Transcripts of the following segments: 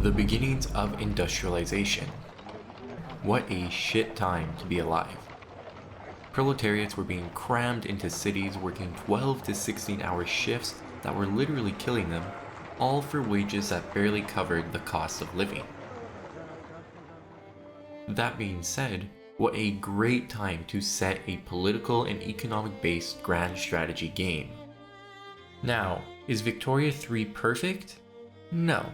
The beginnings of industrialization. What a shit time to be alive. Proletariats were being crammed into cities working 12 to 16-hour shifts that were literally killing them, all for wages that barely covered the cost of living. That being said, what a great time to set a political and economic-based grand strategy game. Now, is Victoria 3 perfect? No.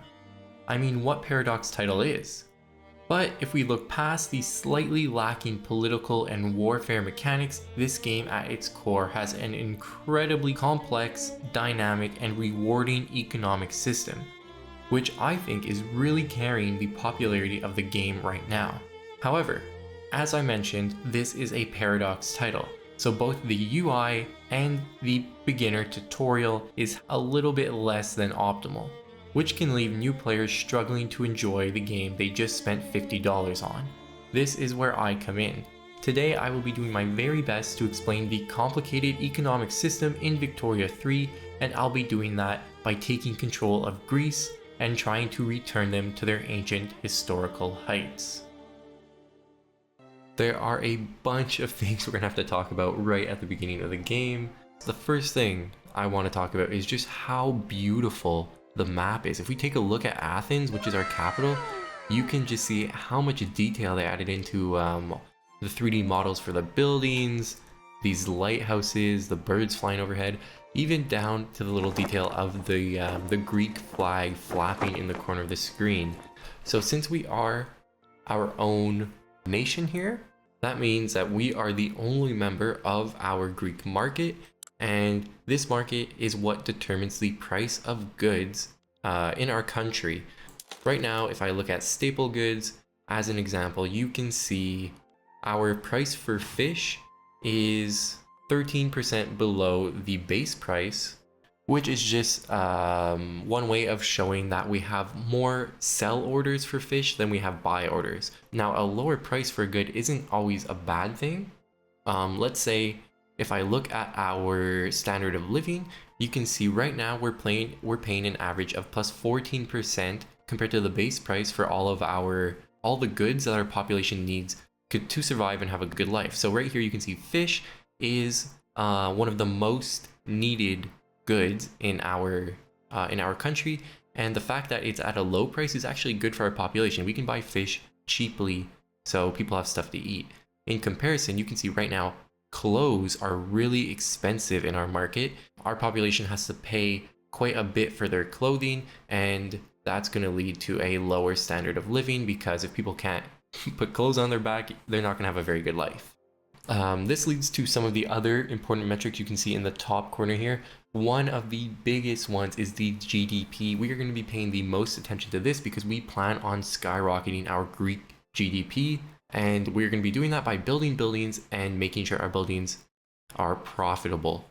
I mean, what Paradox title is? But if we look past the slightly lacking political and warfare mechanics, this game at its core has an incredibly complex, dynamic, and rewarding economic system, which I think is really carrying the popularity of the game right now. However, as I mentioned, this is a Paradox title, so both the UI and the beginner tutorial is a little bit less than optimal, which can leave new players struggling to enjoy the game they just spent $50 on. This is where I come in. Today I will be doing my very best to explain the complicated economic system in Victoria 3, and I'll be doing that by taking control of Greece and trying to return them to their ancient historical heights. There are a bunch of things we're gonna have to talk about right at the beginning of the game. The first thing I want to talk about is just how beautiful the map is. If we take a look at Athens, which is our capital, you can just see how much detail they added into the 3D models for the buildings, these lighthouses, the birds flying overhead, even down to the little detail of the Greek flag flapping in the corner of the screen. So since we are our own nation here, that means that we are the only member of our Greek market, and this market is what determines the price of goods in our country. Right now, if I look at staple goods as an example, you can see our price for fish is 13% below the base price, which is just one way of showing that we have more sell orders for fish than we have buy orders. Now, a lower price for a good isn't always a bad thing. Let's say if I look at our standard of living, you can see right now we're paying an average of plus 14% compared to the base price for all the goods that our population needs to survive and have a good life. So right here you can see fish is one of the most needed goods in our country, and the fact that it's at a low price is actually good for our population. We can buy fish cheaply, so people have stuff to eat. In comparison, you can see right now clothes are really expensive in our market. Our population has to pay quite a bit for their clothing, and that's going to lead to a lower standard of living, because if people can't put clothes on their back, they're not going to have a very good life. This leads to some of the other important metrics you can see in the top corner here. One of the biggest ones is the GDP. We are going to be paying the most attention to this because we plan on skyrocketing our Greek GDP, and we're going to be doing that by building buildings and making sure our buildings are profitable.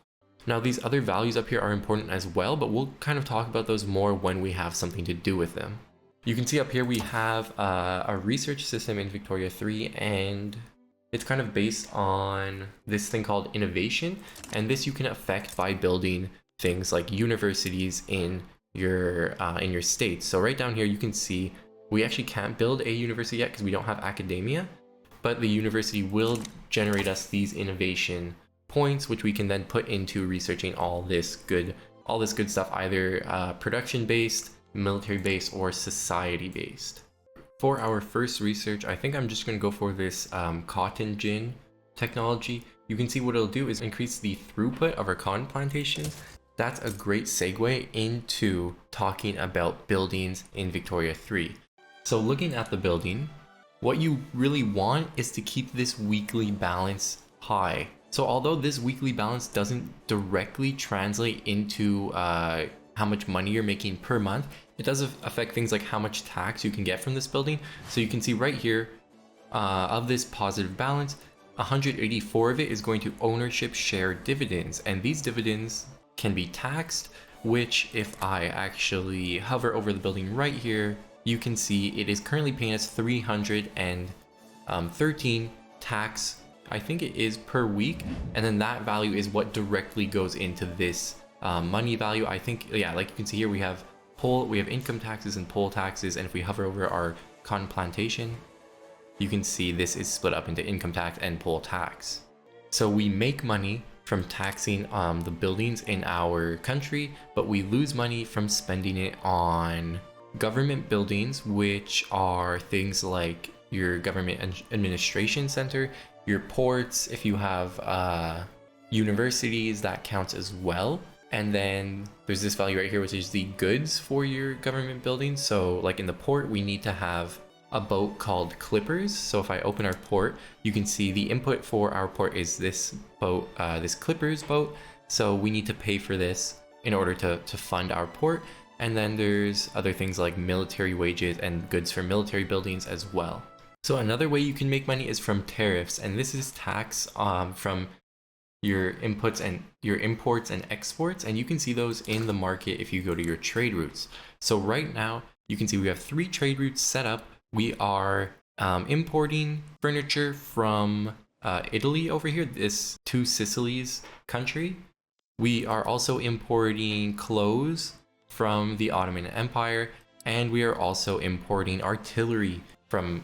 Now, these other values up here are important as well, but we'll kind of talk about those more when we have something to do with them. You can see up here we have a research system in Victoria 3, and it's kind of based on this thing called innovation, and this you can affect by building things like universities in your state. So right down here you can see we actually can't build a university yet because we don't have academia, but the university will generate us these innovation points, which we can then put into researching all this good stuff, either production based, military based, or society based. For our first research, I think I'm just going to go for this cotton gin technology. You can see what it'll do is increase the throughput of our cotton plantations. That's a great segue into talking about buildings in Victoria 3. So looking at the building, what you really want is to keep this weekly balance high. So although this weekly balance doesn't directly translate into how much money you're making per month, it does affect things like how much tax you can get from this building. So you can see right here, of this positive balance, 184 of it is going to ownership share dividends, and these dividends can be taxed, which if I actually hover over the building right here, you can see it is currently paying us 313 tax, I think it is, per week, and then that value is what directly goes into this money value. I think, yeah, like you can see here, we have we have income taxes and poll taxes, and if we hover over our cotton plantation, you can see this is split up into income tax and poll tax. So we make money from taxing the buildings in our country, but we lose money from spending it on government buildings, which are things like your government administration center, your ports. If you have universities, that counts as well. And then there's this value right here, which is the goods for your government buildings. So like in the port, we need to have a boat called Clippers. So if I open our port, you can see the input for our port is this boat, this Clippers boat. So we need to pay for this in order to fund our port. And then there's other things like military wages and goods for military buildings as well. So another way you can make money is from tariffs, and this is tax from your inputs and your imports and exports, and you can see those in the market if you go to your trade routes. So right now you can see we have 3 trade routes set up. We are importing furniture from Italy over here, this Two Sicilies country. We are also importing clothes from the Ottoman Empire, and we are also importing artillery from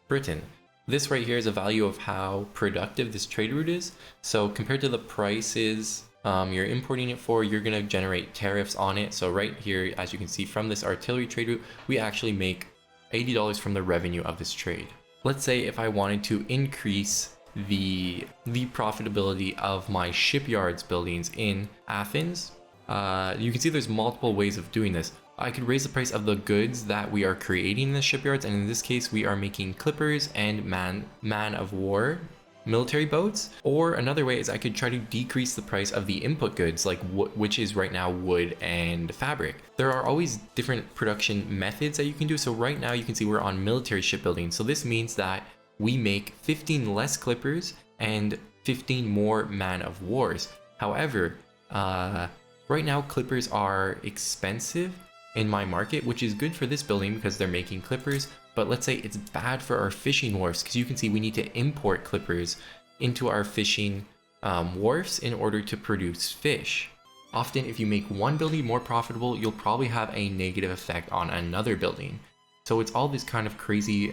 Britain. This right here is a value of how productive this trade route is. So compared to the prices you're importing it for, you're gonna generate tariffs on it. So right here, as you can see from this artillery trade route, we actually make $80 from the revenue of this trade. Let's say if I wanted to increase the profitability of my shipyards buildings in Athens, you can see there's multiple ways of doing this. I could raise the price of the goods that we are creating in the shipyards, and in this case we are making clippers and man of war military boats. Or another way is I could try to decrease the price of the input goods, like which is right now wood and fabric. There are always different production methods that you can do. So right now you can see we're on military shipbuilding, so this means that we make 15 less clippers and 15 more man of wars. However, right now clippers are expensive in my market, which is good for this building because they're making clippers, but let's say it's bad for our fishing wharfs, because you can see we need to import clippers into our fishing wharfs in order to produce fish. Often if you make one building more profitable, you'll probably have a negative effect on another building. So it's all this kind of crazy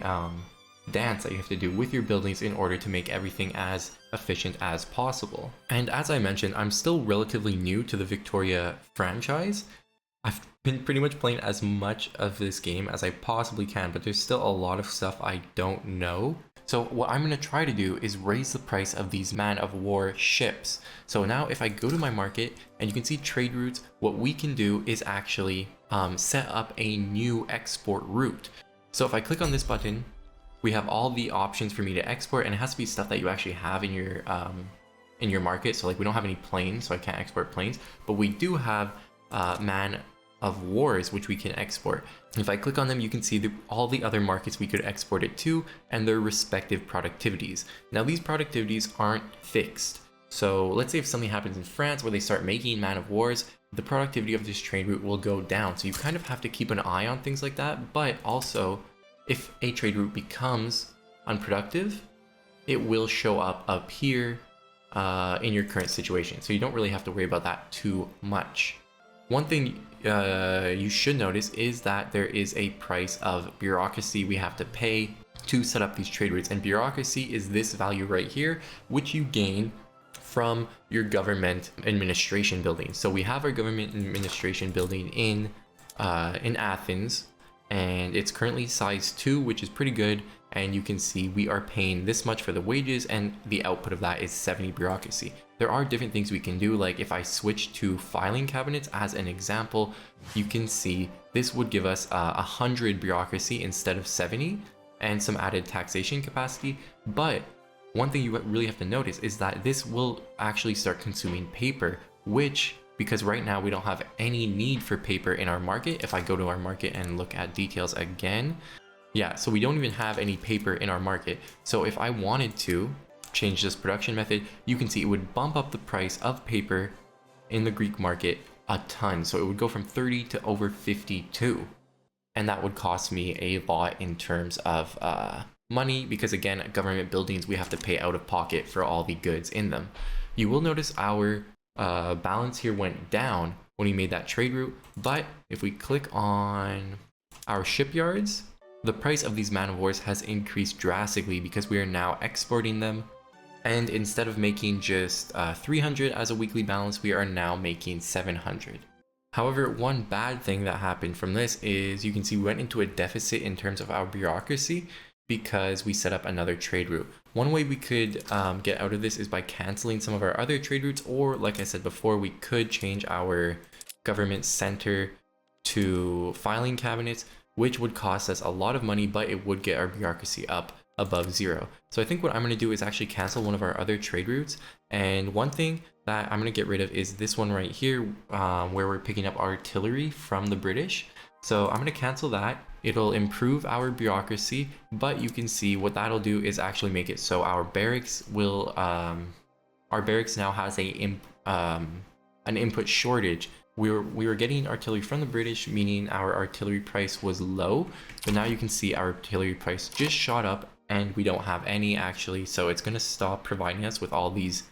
dance that you have to do with your buildings in order to make everything as efficient as possible. And as I mentioned, I'm still relatively new to the Victoria franchise. I've been pretty much playing as much of this game as I possibly can, but there's still a lot of stuff I don't know. So what I'm going to try to do is raise the price of these man of war ships. So now if I go to my market and you can see trade routes, what we can do is actually set up a new export route. So if I click on this button, we have all the options for me to export, and it has to be stuff that you actually have in your market. So like we don't have any planes, so I can't export planes, but we do have man of wars, which we can export. If I click on them, you can see all the other markets we could export it to and their respective productivities. Now these productivities aren't fixed. So let's say if something happens in France where they start making man of wars, the productivity of this trade route will go down. So you kind of have to keep an eye on things like that. But also, if a trade route becomes unproductive, it will show up here in your current situation. So you don't really have to worry about that too much. One thing you should notice is that there is a price of bureaucracy we have to pay to set up these trade routes, and bureaucracy is this value right here, which you gain from your government administration building. So we have our government administration building in Athens, and it's currently size 2, which is pretty good. And you can see we are paying this much for the wages, and the output of that is 70 bureaucracy. There are different things we can do, like if I switch to filing cabinets as an example, you can see this would give us 100 bureaucracy instead of 70 and some added taxation capacity. But one thing you really have to notice is that this will actually start consuming paper, which, because right now we don't have any need for paper in our market. If I go to our market and look at details again, yeah, so we don't even have any paper in our market. So if I wanted to change this production method, you can see it would bump up the price of paper in the Greek market a ton. So it would go from 30 to over 52. And that would cost me a lot in terms of money, because again, government buildings, we have to pay out of pocket for all the goods in them. You will notice our balance here went down, when we made that trade route. But if we click on our shipyards, the price of these man of wars has increased drastically because we are now exporting them. And instead of making just 300 as a weekly balance, we are now making 700. However, one bad thing that happened from this is you can see we went into a deficit in terms of our bureaucracy because we set up another trade route. One way we could get out of this is by canceling some of our other trade routes, or like I said before, we could change our government center to filing cabinets, which would cost us a lot of money, but it would get our bureaucracy up above 0. So I think what I'm going to do is actually cancel one of our other trade routes. And one thing that I'm going to get rid of is this one right here, where we're picking up artillery from the British. So I'm going to cancel that. It'll improve our bureaucracy, but you can see what that'll do is actually make it so our barracks will, our barracks now has an input shortage. We were getting artillery from the British, meaning our artillery price was low, but now you can see our artillery price just shot up and we don't have any actually, so it's going to stop providing us with all these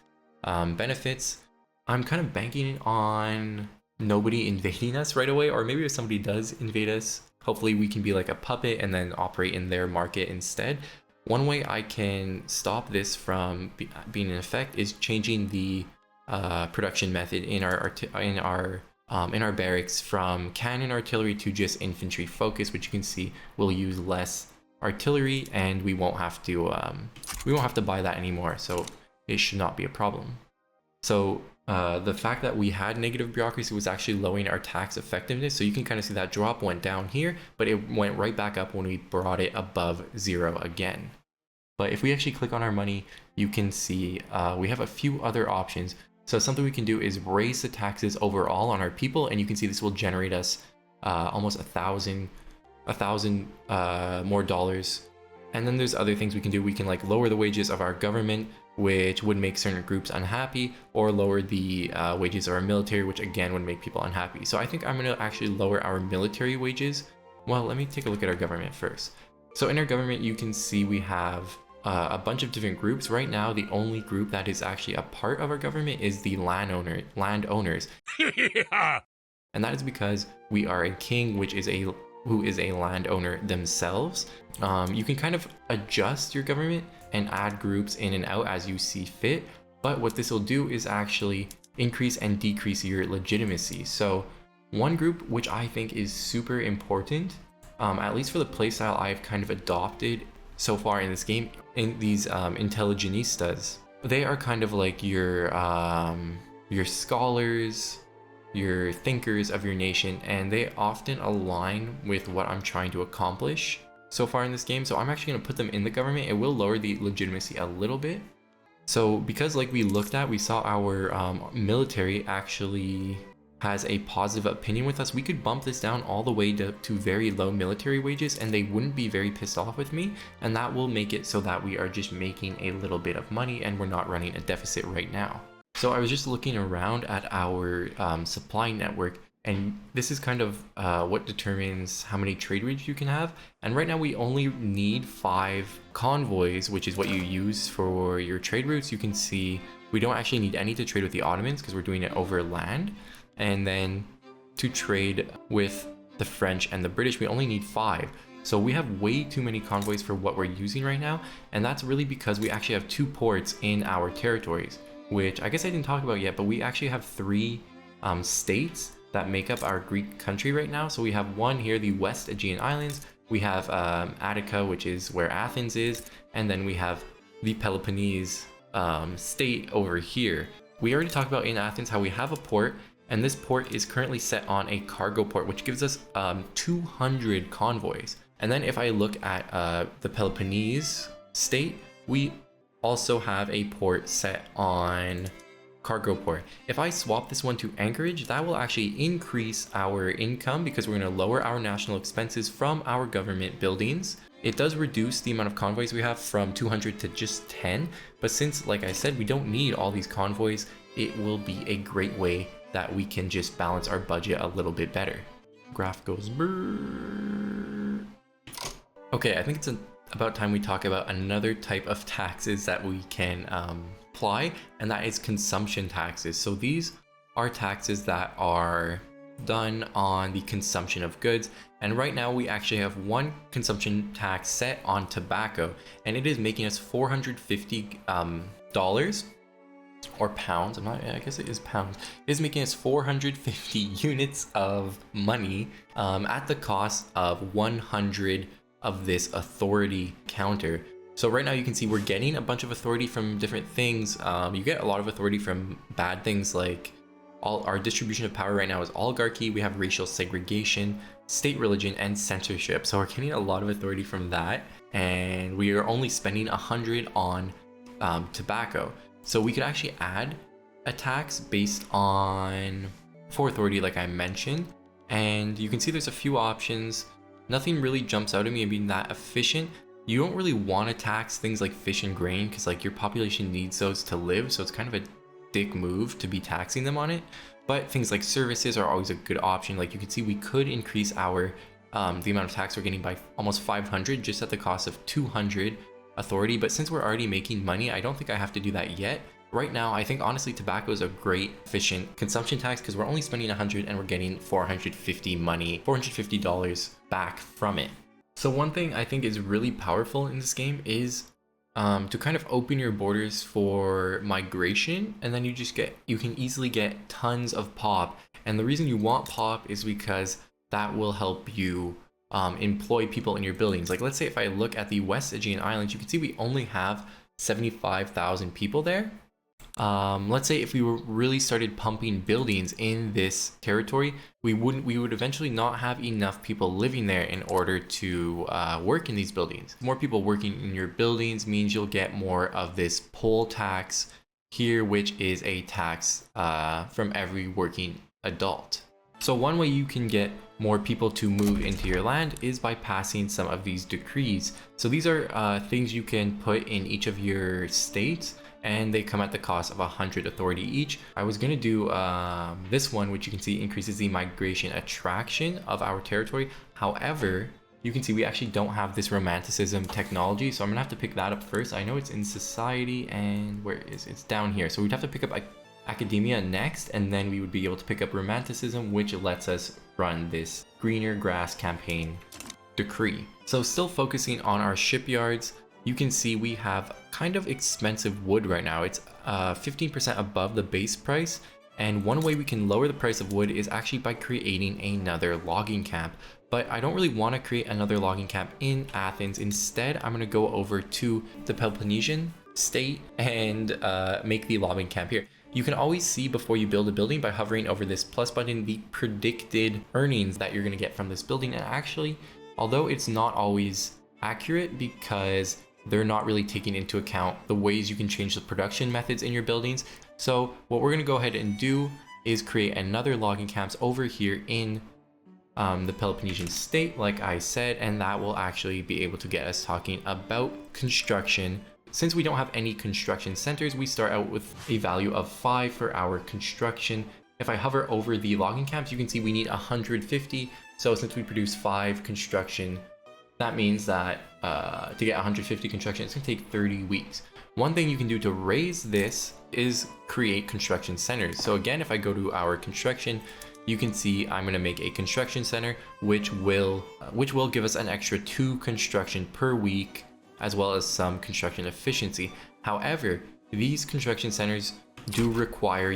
benefits. I'm kind of banking on nobody invading us right away, or maybe if somebody does invade us, hopefully we can be like a puppet and then operate in their market instead. One way I can stop this from being in effect is changing the production method in our barracks from cannon artillery to just infantry focus, which you can see will use less artillery, and we won't have to buy that anymore, so it should not be a problem. So the fact that we had negative bureaucracy was actually lowering our tax effectiveness, so you can kind of see that drop went down here, but it went right back up when we brought it above 0 again. But if we actually click on our money, you can see we have a few other options. So something we can do is raise the taxes overall on our people, and you can see this will generate us almost $1,000 more dollars. And then there's other things we can do. We can like lower the wages of our government, which would make certain groups unhappy, or lower the wages of our military, which again would make people unhappy. So I think I'm going to actually lower our military wages. Well, let me take a look at our government first. So in our government, you can see we have a bunch of different groups. Right now, the only group that is actually a part of our government is the landowners. And that is because we are a king, who is a landowner themselves. You can kind of adjust your government and add groups in and out as you see fit, but what this will do is actually increase and decrease your legitimacy. So one group which I think is super important, at least for the playstyle I've kind of adopted so far in this game, in these intelligenistas, they are kind of like your scholars, your thinkers of your nation, and they often align with what I'm trying to accomplish so far in this game. So I'm actually going to put them in the government. It will lower the legitimacy a little bit. So because like we looked at, we saw our military actually has a positive opinion with us, we could bump this down all the way to very low military wages, and they wouldn't be very pissed off with me, and that will make it so that we are just making a little bit of money and we're not running a deficit right now. So I was just looking around at our supply network, and this is kind of what determines how many trade routes you can have. And right now we only need 5 convoys, which is what you use for your trade routes. You can see we don't actually need any to trade with the Ottomans because we're doing it over land. And then to trade with the French and the British, we only need 5. So we have way too many convoys for what we're using right now. And that's really because we actually have 2 ports in our territories, which I guess I didn't talk about yet, but we actually have 3 states that make up our Greek country right now. So we have one here, the West Aegean Islands. We have Attica, which is where Athens is. And then we have the Peloponnese state over here. We already talked about in Athens how we have a port, and this port is currently set on a cargo port, which gives us 200 convoys. And then if I look at the Peloponnese state, we also have a port set on cargo port. If I swap this one to Anchorage, that will actually increase our income because we're going to lower our national expenses from our government buildings. It does reduce the amount of convoys we have from 200 to just 10, but since, like I said, we don't need all these convoys, it will be a great way that we can just balance our budget a little bit better. Graph goes brrrr. Okay, I think it's about time we talk about another type of taxes that we can apply, and that is consumption taxes. So these are taxes that are done on the consumption of goods. And right now we actually have one consumption tax set on tobacco, and it is making us $450 or pounds. I guess it is pounds. It is making us 450 units of money at the cost of 100 of this authority counter. So right now you can see we're getting a bunch of authority from different things. You get a lot of authority from bad things, like our distribution of power right now is oligarchy. We have racial segregation, state religion, and censorship. So we're getting a lot of authority from that, and we are only spending 100 on tobacco. So we could actually add a tax based on for authority, like I mentioned, and you can see there's a few options. Nothing really jumps out at me being that efficient. You don't really want to tax things like fish and grain because like your population needs those to live, so it's kind of a dick move to be taxing them on it. But things like services are always a good option. Like you can see we could increase our the amount of tax we're getting by almost 500 just at the cost of 200 authority. But since we're already making money, I don't think I have to do that yet. Right now, I think honestly tobacco is a great efficient consumption tax because we're only spending 100 and we're getting $450 back from it. So one thing I think is really powerful in this game is to kind of open your borders for migration, and then you can easily get tons of pop. And the reason you want pop is because that will help you employ people in your buildings. Like let's say if I look at the West Aegean Islands, you can see we only have 75,000 people there. Let's say if we were really started pumping buildings in this territory, we would eventually not have enough people living there in order to work in these buildings. More people working in your buildings means you'll get more of this poll tax here, which is a tax from every working adult. So one way you can get more people to move into your land is by passing some of these decrees. So these are things you can put in each of your states, and they come at the cost of 100 authority each. I was gonna do this one, which you can see increases the migration attraction of our territory. However, you can see we actually don't have this romanticism technology, so I'm gonna have to pick that up first. I know it's in society, and where is it? It's down here. So we'd have to pick up academia next, and then we would be able to pick up romanticism, which lets us run this greener grass campaign decree. So still focusing on our shipyards, you can see we have kind of expensive wood right now. It's 15% above the base price. And one way we can lower the price of wood is actually by creating another logging camp. But I don't really want to create another logging camp in Athens. Instead, I'm going to go over to the Peloponnesian state and make the logging camp here. You can always see before you build a building by hovering over this plus button the predicted earnings that you're going to get from this building. And actually, although it's not always accurate because they're not really taking into account the ways you can change the production methods in your buildings. So what we're going to go ahead and do is create another logging camps over here in the Peloponnesian state, like I said, and that will actually be able to get us talking about construction. Since we don't have any construction centers, we start out with a value of 5 for our construction. If I hover over the logging camps, you can see we need 150. So since we produce 5 construction, that means that to get 150 construction, it's gonna take 30 weeks. One thing you can do to raise this is create construction centers. So again, if I go to our construction, you can see I'm gonna make a construction center, which will give us an extra 2 construction per week, as well as some construction efficiency. However, these construction centers do require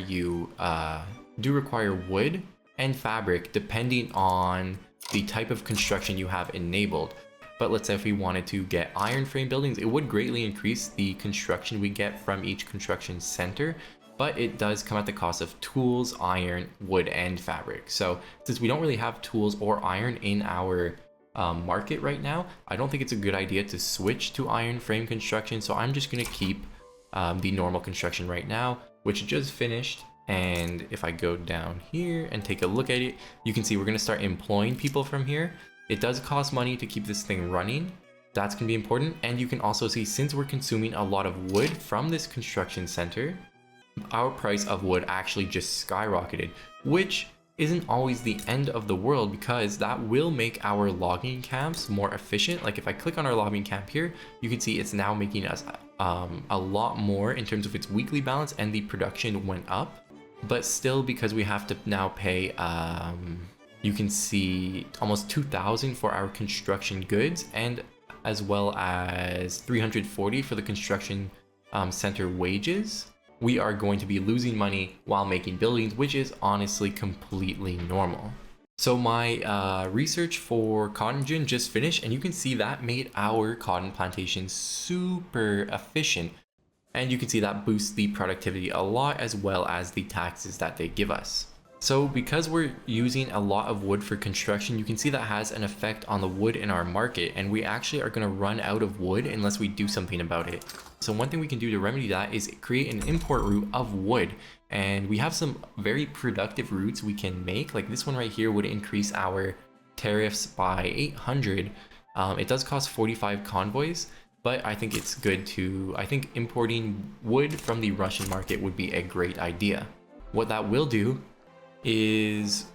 wood and fabric depending on the type of construction you have enabled. But let's say if we wanted to get iron frame buildings, it would greatly increase the construction we get from each construction center, but it does come at the cost of tools, iron, wood, and fabric. So since we don't really have tools or iron in our market right now, I don't think it's a good idea to switch to iron frame construction. So I'm just gonna keep the normal construction right now, which just finished. And if I go down here and take a look at it, you can see we're gonna start employing people from here. It does cost money to keep this thing running. That's gonna be important. And you can also see, since we're consuming a lot of wood from this construction center, our price of wood actually just skyrocketed, which isn't always the end of the world because that will make our logging camps more efficient. Like if I click on our logging camp here, you can see it's now making us a lot more in terms of its weekly balance, and the production went up. but still, because we have to now pay, you can see almost 2,000 for our construction goods, and as well as 340 for the construction center wages, we are going to be losing money while making buildings, which is honestly completely normal. So my research for cotton gin just finished, and you can see that made our cotton plantation super efficient. And you can see that boosts the productivity a lot, as well as the taxes that they give us. So because we're using a lot of wood for construction, you can see that has an effect on the wood in our market, and we actually are going to run out of wood unless we do something about it. So one thing we can do to remedy that is create an import route of wood, and we have some very productive routes we can make. Like this one right here would increase our tariffs by 800. It does cost 45 convoys, but I think it's good to, I think importing wood from the Russian market would be a great idea. What that will do is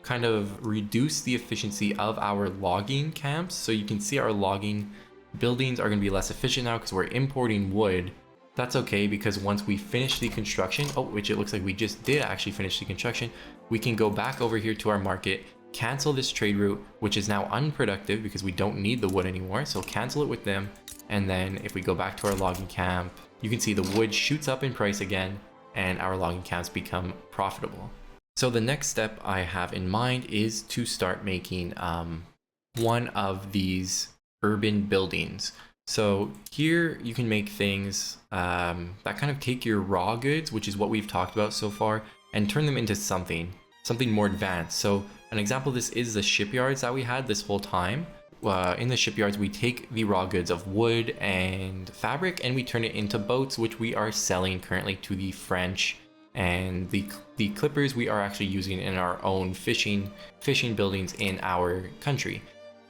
kind of reduce the efficiency of our logging camps. So you can see our logging buildings are going to be less efficient now because we're importing wood. That's okay, because once we finish the construction, which it looks like we just did actually finish the construction, we can go back over here to our market, cancel this trade route, which is now unproductive because we don't need the wood anymore. So cancel it with them. And then if we go back to our logging camp, you can see the wood shoots up in price again and our logging camps become profitable. So the next step I have in mind is to start making one of these urban buildings. So here you can make things that kind of take your raw goods, which is what we've talked about so far, and turn them into something more advanced. So an example of this is the shipyards that we had this whole time. In the shipyards, we take the raw goods of wood and fabric and we turn it into boats, which we are selling currently to the French, and the clippers we are actually using in our own fishing buildings in our country.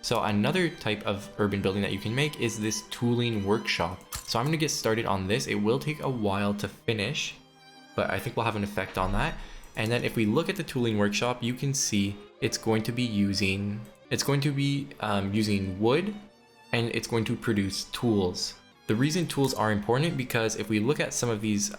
So another type of urban building that you can make is this tooling workshop. So I'm going to get started on this. It will take a while to finish, but I think we'll have an effect on that. And then if we look at the tooling workshop, you can see it's going to be using wood, and it's going to produce tools. The reason tools are important, because if we look at some of these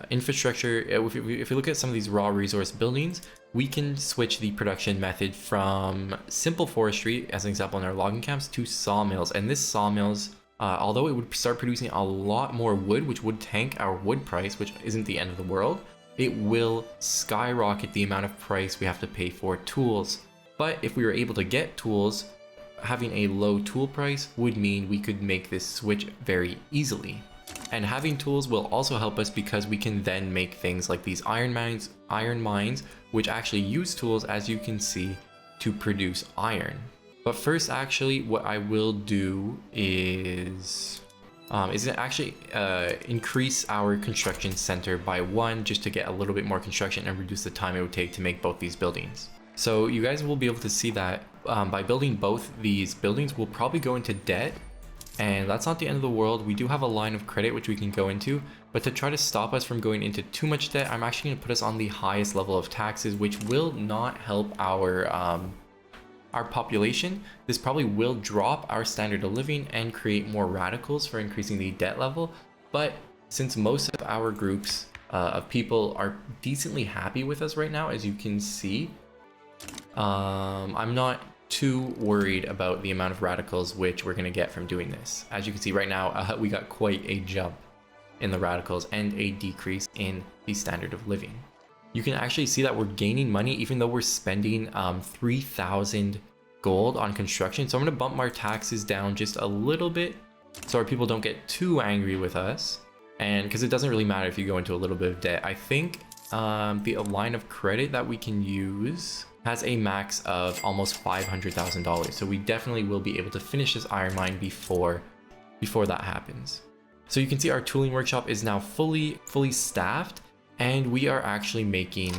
infrastructure, if we look at some of these raw resource buildings, we can switch the production method from simple forestry, as an example in our logging camps, to sawmills. And this sawmills, although it would start producing a lot more wood, which would tank our wood price, which isn't the end of the world, it will skyrocket the amount of price we have to pay for tools. But if we were able to get tools, having a low tool price would mean we could make this switch very easily. And having tools will also help us because we can then make things like these iron mines, which actually use tools, as you can see, to produce iron. But first, actually, what I will do is actually increase our construction center by 1, just to get a little bit more construction and reduce the time it would take to make both these buildings. So you guys will be able to see that by building both these buildings, we'll probably go into debt. And that's not the end of the world. We do have a line of credit which we can go into, but to try to stop us from going into too much debt, I'm actually going to put us on the highest level of taxes, which will not help our population. This probably will drop our standard of living and create more radicals for increasing the debt level. But since most of our groups of people are decently happy with us right now, as you can see, I'm not too worried about the amount of radicals which we're going to get from doing this. As you can see right now, we got quite a jump in the radicals and a decrease in the standard of living. You can actually see that we're gaining money even though we're spending 3,000 gold on construction. So I'm going to bump our taxes down just a little bit so our people don't get too angry with us. And because it doesn't really matter if you go into a little bit of debt. I think the line of credit that we can use has a max of almost $500,000. So we definitely will be able to finish this iron mine before that happens. So you can see our tooling workshop is now fully staffed, and we are actually making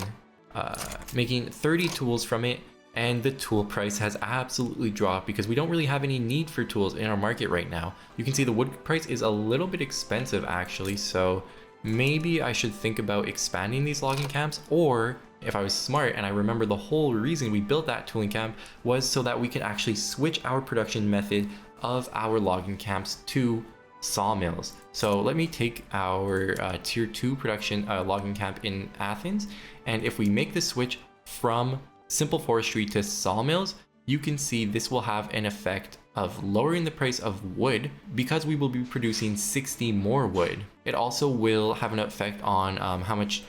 30 tools from it. And the tool price has absolutely dropped because we don't really have any need for tools in our market right now. You can see the wood price is a little bit expensive actually. So maybe I should think about expanding these logging camps, or if I was smart and I remember the whole reason we built that tooling camp was so that we could actually switch our production method of our logging camps to sawmills. So let me take our tier 2 production logging camp in Athens, and if we make the switch from simple forestry to sawmills, you can see this will have an effect of lowering the price of wood because we will be producing 60 more wood. It also will have an effect on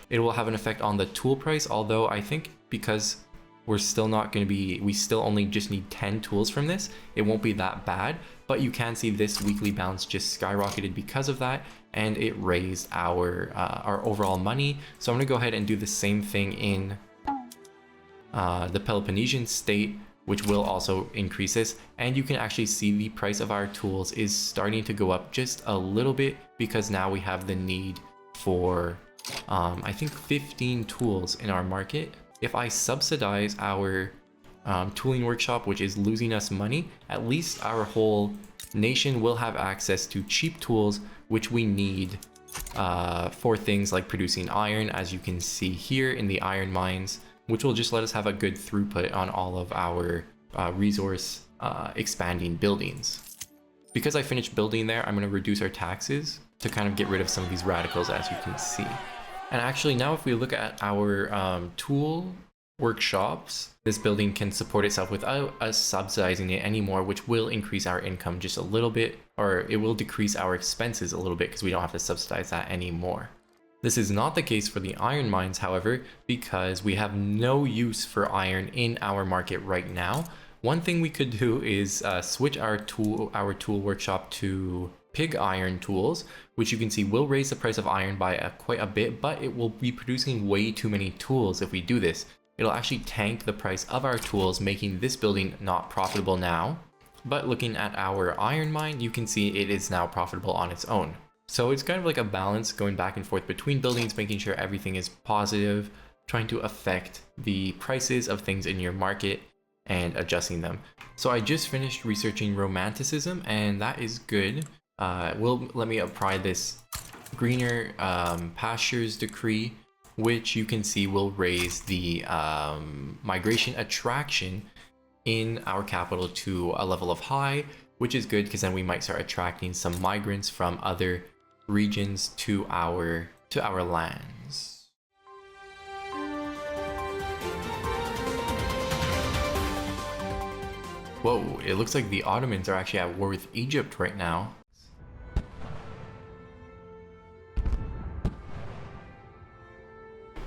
it will have an effect on the tool price, although I think because we still only just need 10 tools from this, it won't be that bad. But you can see this weekly balance just skyrocketed because of that, and it raised our overall money. So I'm gonna go ahead and do the same thing in the Peloponnesian state, which will also increase this. And you can actually see the price of our tools is starting to go up just a little bit because now we have the need for, I think 15 tools in our market. If I subsidize our tooling workshop, which is losing us money, at least our whole nation will have access to cheap tools, which we need for things like producing iron, as you can see here in the iron mines, which will just let us have a good throughput on all of our resource expanding buildings. Because I finished building there, I'm going to reduce our taxes to kind of get rid of some of these radicals, as you can see. And actually now if we look at our tool workshops, this building can support itself without us subsidizing it anymore, which will increase our income just a little bit, or it will decrease our expenses a little bit because we don't have to subsidize that anymore. This is not the case for the iron mines, however, because we have no use for iron in our market right now. One thing we could do is switch our tool workshop to pig iron tools, which you can see will raise the price of iron by quite a bit, but it will be producing way too many tools if we do this. It'll actually tank the price of our tools, making this building not profitable now. But looking at our iron mine, you can see it is now profitable on its own. So it's kind of like a balance going back and forth between buildings, making sure everything is positive, trying to affect the prices of things in your market and adjusting them. So I just finished researching romanticism, and that is good. Let me apply this greener pastures decree, which you can see will raise the migration attraction in our capital to a level of high, which is good because then we might start attracting some migrants from other regions to our lands. Whoa, it looks like the Ottomans are actually at war with Egypt right now.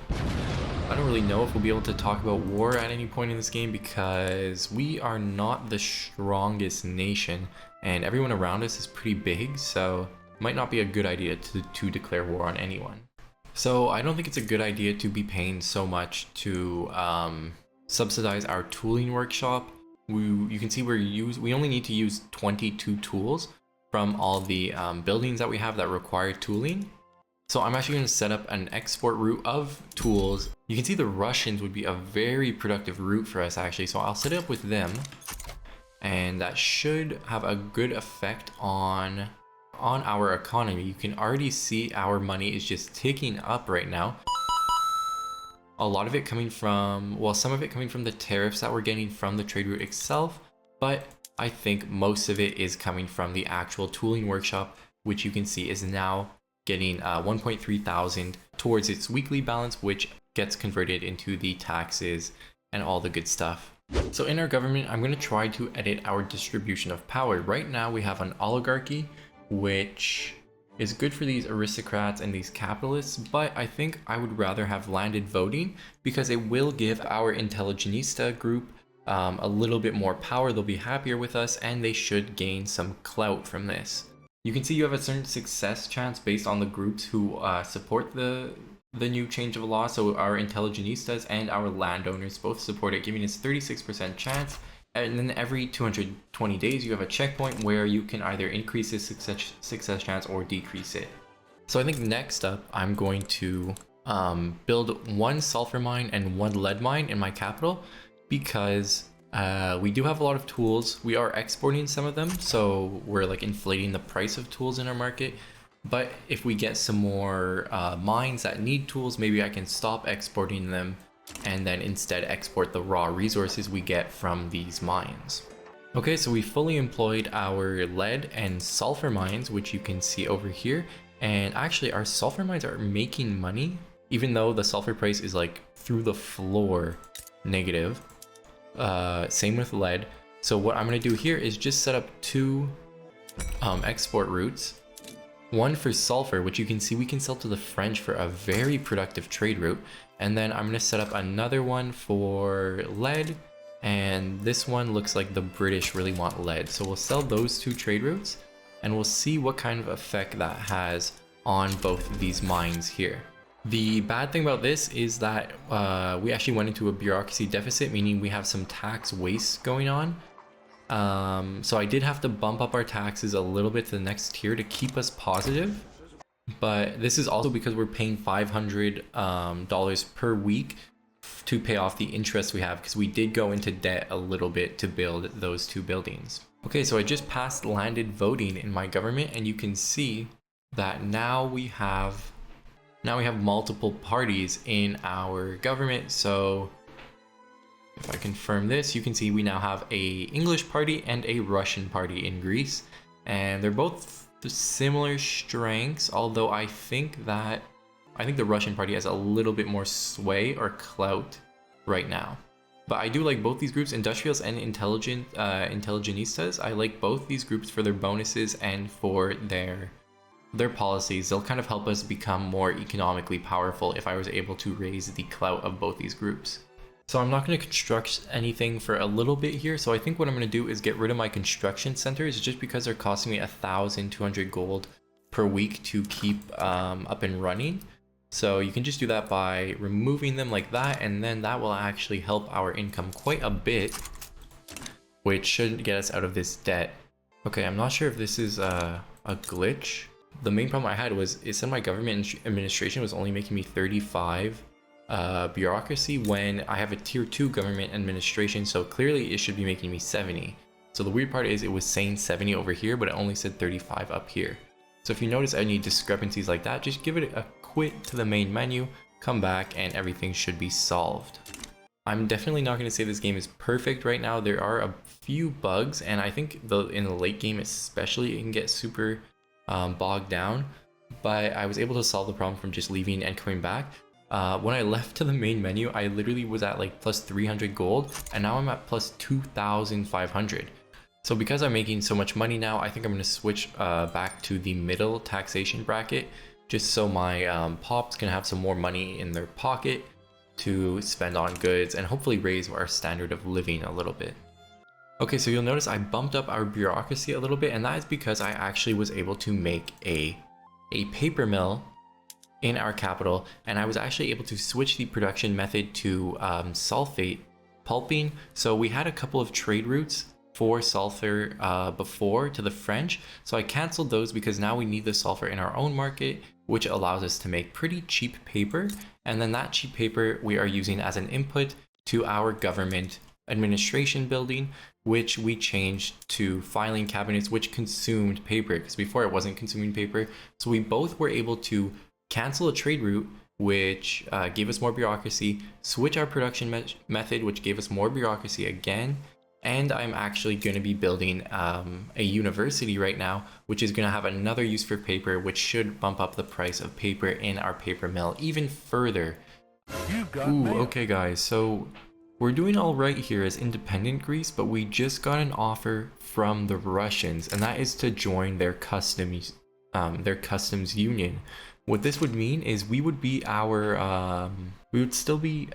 I don't really know if we'll be able to talk about war at any point in this game because we are not the strongest nation and everyone around us is pretty big, so it might not be a good idea to declare war on anyone. So I don't think it's a good idea to be paying so much to subsidize our tooling workshop. You can see we only need to use 22 tools from all the buildings that we have that require tooling. So I'm actually going to set up an export route of tools. You can see the Russians would be a very productive route for us actually. So I'll set it up with them, and that should have a good effect on our economy. You can already see our money is just ticking up right now. A lot of it coming from, well, some of it coming from the tariffs that we're getting from the trade route itself, but I think most of it is coming from the actual tooling workshop, which you can see is now getting 1.3 thousand towards its weekly balance, which gets converted into the taxes and all the good stuff. So in our government, I'm going to try to edit our distribution of power. Right now we have an oligarchy, which is good for these aristocrats and these capitalists, but I think I would rather have landed voting because it will give our intelligentista group a little bit more power. They'll be happier with us and they should gain some clout from this. You can see you have a certain success chance based on the groups who support the new change of law. So our intelligentistas and our landowners both support it, giving us 36% chance. And then every 220 days, you have a checkpoint where you can either increase this success chance or decrease it. So I think next up, I'm going to build one sulfur mine and one lead mine in my capital because we do have a lot of tools. We are exporting some of them, so we're like inflating the price of tools in our market. But if we get some more mines that need tools, maybe I can stop exporting them and then instead export the raw resources we get from these mines. Okay, so we fully employed our lead and sulfur mines, which you can see over here. And actually our sulfur mines are making money, even though the sulfur price is like through the floor negative. Same with lead. So what I'm gonna do here is just set up two export routes. One for sulfur, which you can see we can sell to the French for a very productive trade route. And then I'm gonna set up another one for lead. And this one looks like the British really want lead. So we'll sell those two trade routes and we'll see what kind of effect that has on both of these mines here. The bad thing about this is that we actually went into a bureaucracy deficit, meaning we have some tax waste going on. So I did have to bump up our taxes a little bit to the next tier to keep us positive. But this is also because we're paying $500 per week to pay off the interest we have, because we did go into debt a little bit to build those two buildings. Okay, so I just passed landed voting in my government, and you can see that now we have multiple parties in our government. So if I confirm this, you can see we now have a English party and a Russian party in Greece, and they're both similar strengths, although I think the Russian party has a little bit more sway or clout right now. But I do like both these groups, Industrials and Intelligenistas. I like both these groups for their bonuses and for their policies. They'll kind of help us become more economically powerful if I was able to raise the clout of both these groups. So I'm not going to construct anything for a little bit here. So I think what I'm going to do is get rid of my construction centers, just because they're costing me 1,200 gold per week to keep up and running. So you can just do that by removing them like that, and then that will actually help our income quite a bit, which should get us out of this debt. Okay, I'm not sure if this is a glitch. The main problem I had was it said my government administration was only making me 35 bureaucracy when I have a tier 2 government administration, so clearly it should be making me 70. So the weird part is it was saying 70 over here, but it only said 35 up here. So if you notice any discrepancies like that, just give it a quit to the main menu, come back, and everything should be solved. I'm definitely not going to say this game is perfect right now. There are a few bugs, and I think in the late game especially it can get super bogged down, but I was able to solve the problem from just leaving and coming back. When I left to the main menu, I literally was at like plus 300 gold, and now I'm at plus 2,500. So because I'm making so much money now, I think I'm going to switch back to the middle taxation bracket, just so my pops can have some more money in their pocket to spend on goods and hopefully raise our standard of living a little bit. Okay, so you'll notice I bumped up our bureaucracy a little bit, and that is because I actually was able to make a paper mill in our capital, and I was actually able to switch the production method to sulfate pulping. So we had a couple of trade routes for sulfur before to the French, so I canceled those because now we need the sulfur in our own market, which allows us to make pretty cheap paper, and then that cheap paper we are using as an input to our government administration building, which we changed to filing cabinets, which consumed paper, because before it wasn't consuming paper. So we both were able to cancel a trade route, which gave us more bureaucracy, switch our production method, which gave us more bureaucracy again, and I'm actually going to be building a university right now, which is going to have another use for paper, which should bump up the price of paper in our paper mill even further. Ooh, okay guys, so we're doing all right here as independent Greece, but we just got an offer from the Russians, and that is to join their customs union. What this would mean is we would still be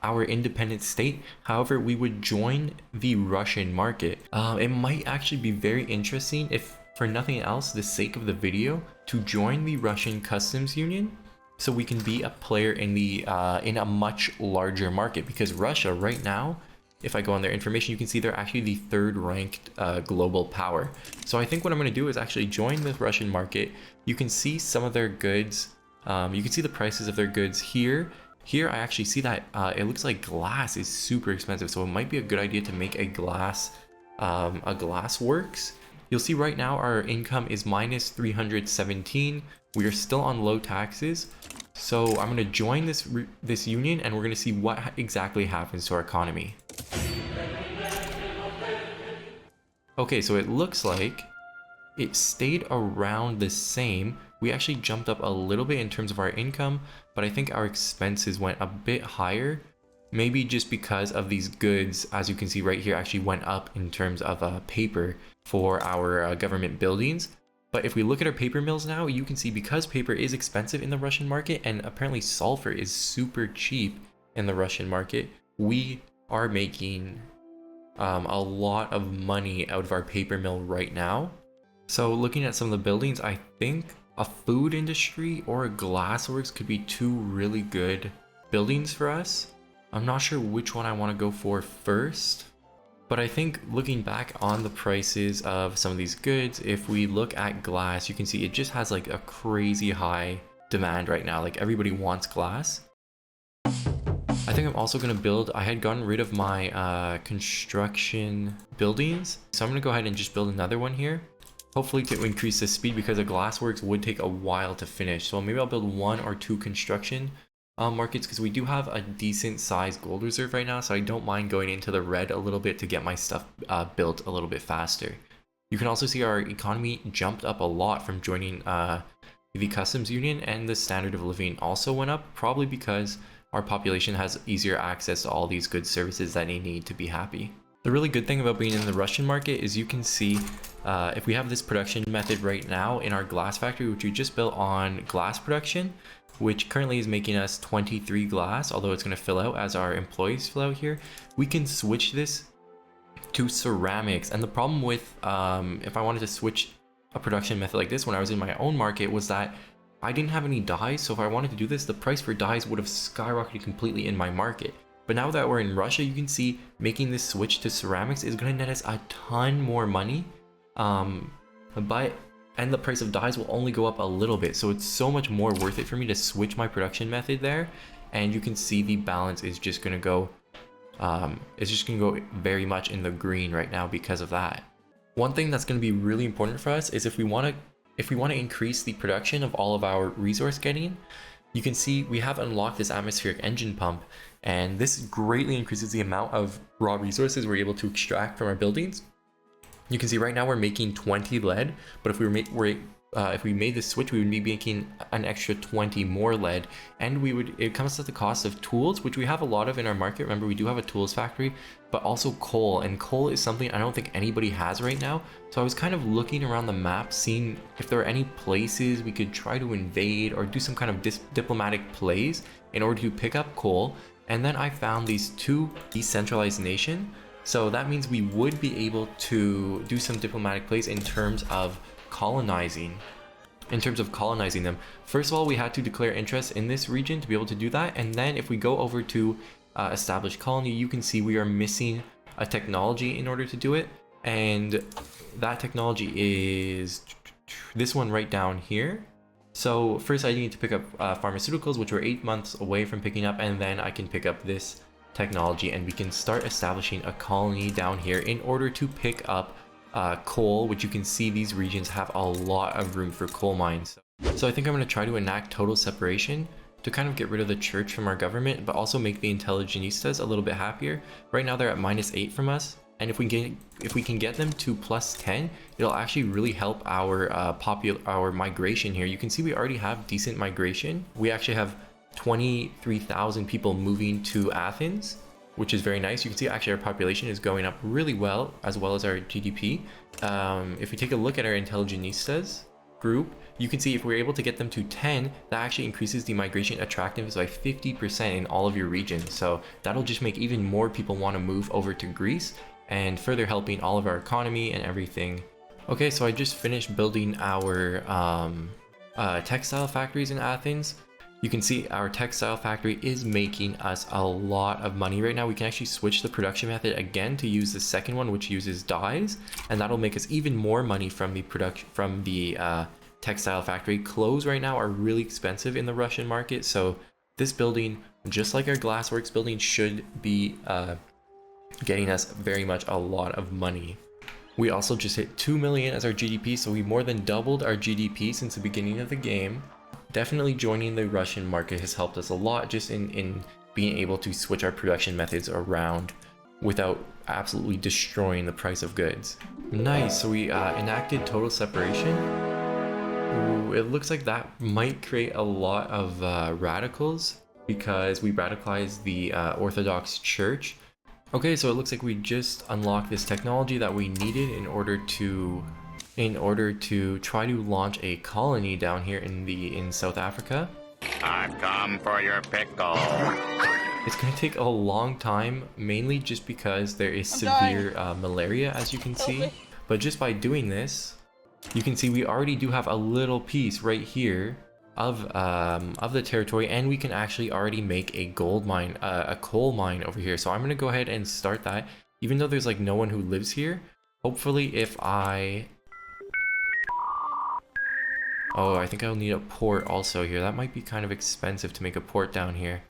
our independent state. However, we would join the Russian market. It might actually be very interesting, if for nothing else, the sake of the video, to join the Russian customs union, so we can be a player in a much larger market. Because Russia right now, if I go on their information, you can see they're actually the third ranked global power. So I think what I'm going to do is actually join the Russian market. You can see some of their goods. You can see the prices of their goods here. Here I actually see that it looks like glass is super expensive, so it might be a good idea to make a glass works. You'll see right now our income is minus 317. We are still on low taxes, so I'm going to join this union, and we're going to see what exactly happens to our economy. Okay, so it looks like it stayed around the same. We actually jumped up a little bit in terms of our income, but I think our expenses went a bit higher. Maybe just because of these goods, as you can see right here, actually went up in terms of paper for our government buildings. But if we look at our paper mills now, you can see because paper is expensive in the Russian market and apparently sulfur is super cheap in the Russian market, we are making a lot of money out of our paper mill right now. So looking at some of the buildings, I think a food industry or a glassworks could be two really good buildings for us. I'm not sure which one I want to go for first, but I think looking back on the prices of some of these goods, if we look at glass, you can see it just has like a crazy high demand right now. Like everybody wants glass. I think I'm also going to build, I had gotten rid of my construction buildings, so I'm going to go ahead and just build another one here. Hopefully to increase the speed, because a glassworks would take a while to finish. So maybe I'll build 1 or 2 construction markets, because we do have a decent sized gold reserve right now. So I don't mind going into the red a little bit to get my stuff built a little bit faster. You can also see our economy jumped up a lot from joining the customs union, and the standard of living also went up, probably because our population has easier access to all these good services that they need to be happy. The really good thing about being in the Russian market is you can see if we have this production method right now in our glass factory, which we just built on glass production, which currently is making us 23 glass, although it's going to fill out as our employees fill out here. We can switch this to ceramics. And the problem with if I wanted to switch a production method like this when I was in my own market was that I didn't have any dyes. So if I wanted to do this, the price for dyes would have skyrocketed completely in my market. But now that we're in Russia, you can see making this switch to ceramics is going to net us a ton more money. And the price of dyes will only go up a little bit. So it's so much more worth it for me to switch my production method there. And you can see the balance is just going to go, very much in the green right now because of that. One thing that's going to be really important for us is if we want to increase the production of all of our resource getting, you can see we have unlocked this atmospheric engine pump, and this greatly increases the amount of raw resources we're able to extract from our buildings. You can see right now we're making 20 lead, but if we made this switch, we would be making an extra 20 more lead, and it comes at the cost of tools, which we have a lot of in our market. Remember, we do have a tools factory, but also coal, and coal is something I don't think anybody has right now. So I was kind of looking around the map, seeing if there are any places we could try to invade or do some kind of diplomatic plays in order to pick up coal. And then I found these 2 decentralized nations. So that means we would be able to do some diplomatic plays in terms of colonizing them. First of all, we had to declare interest in this region to be able to do that. And then if we go over to establish colony, you can see we are missing a technology in order to do it. And that technology is this one right down here. So first I need to pick up pharmaceuticals, which we're 8 months away from picking up. And then I can pick up this technology and we can start establishing a colony down here in order to pick up coal, which you can see these regions have a lot of room for coal mines. So I think I'm going to try to enact total separation to kind of get rid of the church from our government, but also make the intelligentistas a little bit happier. Right now they're at -8 from us, and if we can get them to +10, it'll actually really help our migration here. You can see we already have decent migration. We actually have 23,000 people moving to Athens, which is very nice. You can see actually our population is going up really well as our GDP. If we take a look at our intelligentistas group, you can see if we're able to get them to 10, that actually increases the migration attractiveness by 50% in all of your regions. So that'll just make even more people want to move over to Greece, and further helping all of our economy and everything. Okay, so I just finished building our textile factories in Athens. You can see our textile factory is making us a lot of money right now. We can actually switch the production method again to use the second one, which uses dyes, and that'll make us even more money from the textile factory. Clothes right now are really expensive in the Russian market, so this building, just like our glassworks building, should be getting us very much a lot of money. We also just hit 2 million as our GDP, so we more than doubled our GDP since the beginning of the game. Definitely joining the Russian market has helped us a lot, just in being able to switch our production methods around without absolutely destroying the price of goods. Nice, so we enacted total separation. Ooh, it looks like that might create a lot of radicals because we radicalized the Orthodox Church. Okay, so it looks like we just unlocked this technology that we needed in order to try to launch a colony down here in South Africa. I've come for your pickle. It's going to take a long time, mainly just because there is severe malaria, as you can see. But just by doing this, you can see we already do have a little piece right here of the territory, and we can actually already make a gold mine, a coal mine over here. So I'm going to go ahead and start that, even though there's like no one who lives here. Hopefully if I... Oh, I think I'll need a port also here. That might be kind of expensive to make a port down here.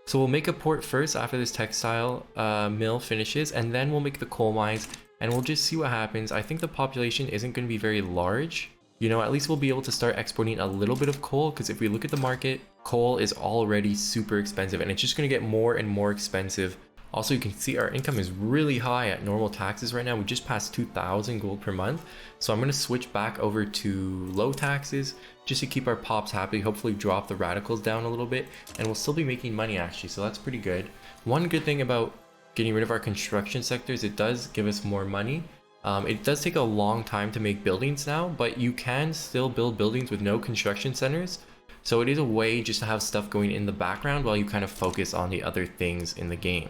So we'll make a port first after this textile mill finishes, and then we'll make the coal mines, and we'll just see what happens. I think the population isn't going to be very large. You know, at least we'll be able to start exporting a little bit of coal, because if we look at the market, coal is already super expensive, and it's just going to get more and more expensive. Also, you can see our income is really high at normal taxes right now. We just passed 2,000 gold per month. So I'm going to switch back over to low taxes just to keep our pops happy, hopefully drop the radicals down a little bit, and we'll still be making money actually. So that's pretty good. One good thing about getting rid of our construction sectors, it does give us more money. It does take a long time to make buildings now, but you can still build buildings with no construction centers. So it is a way just to have stuff going in the background while you kind of focus on the other things in the game.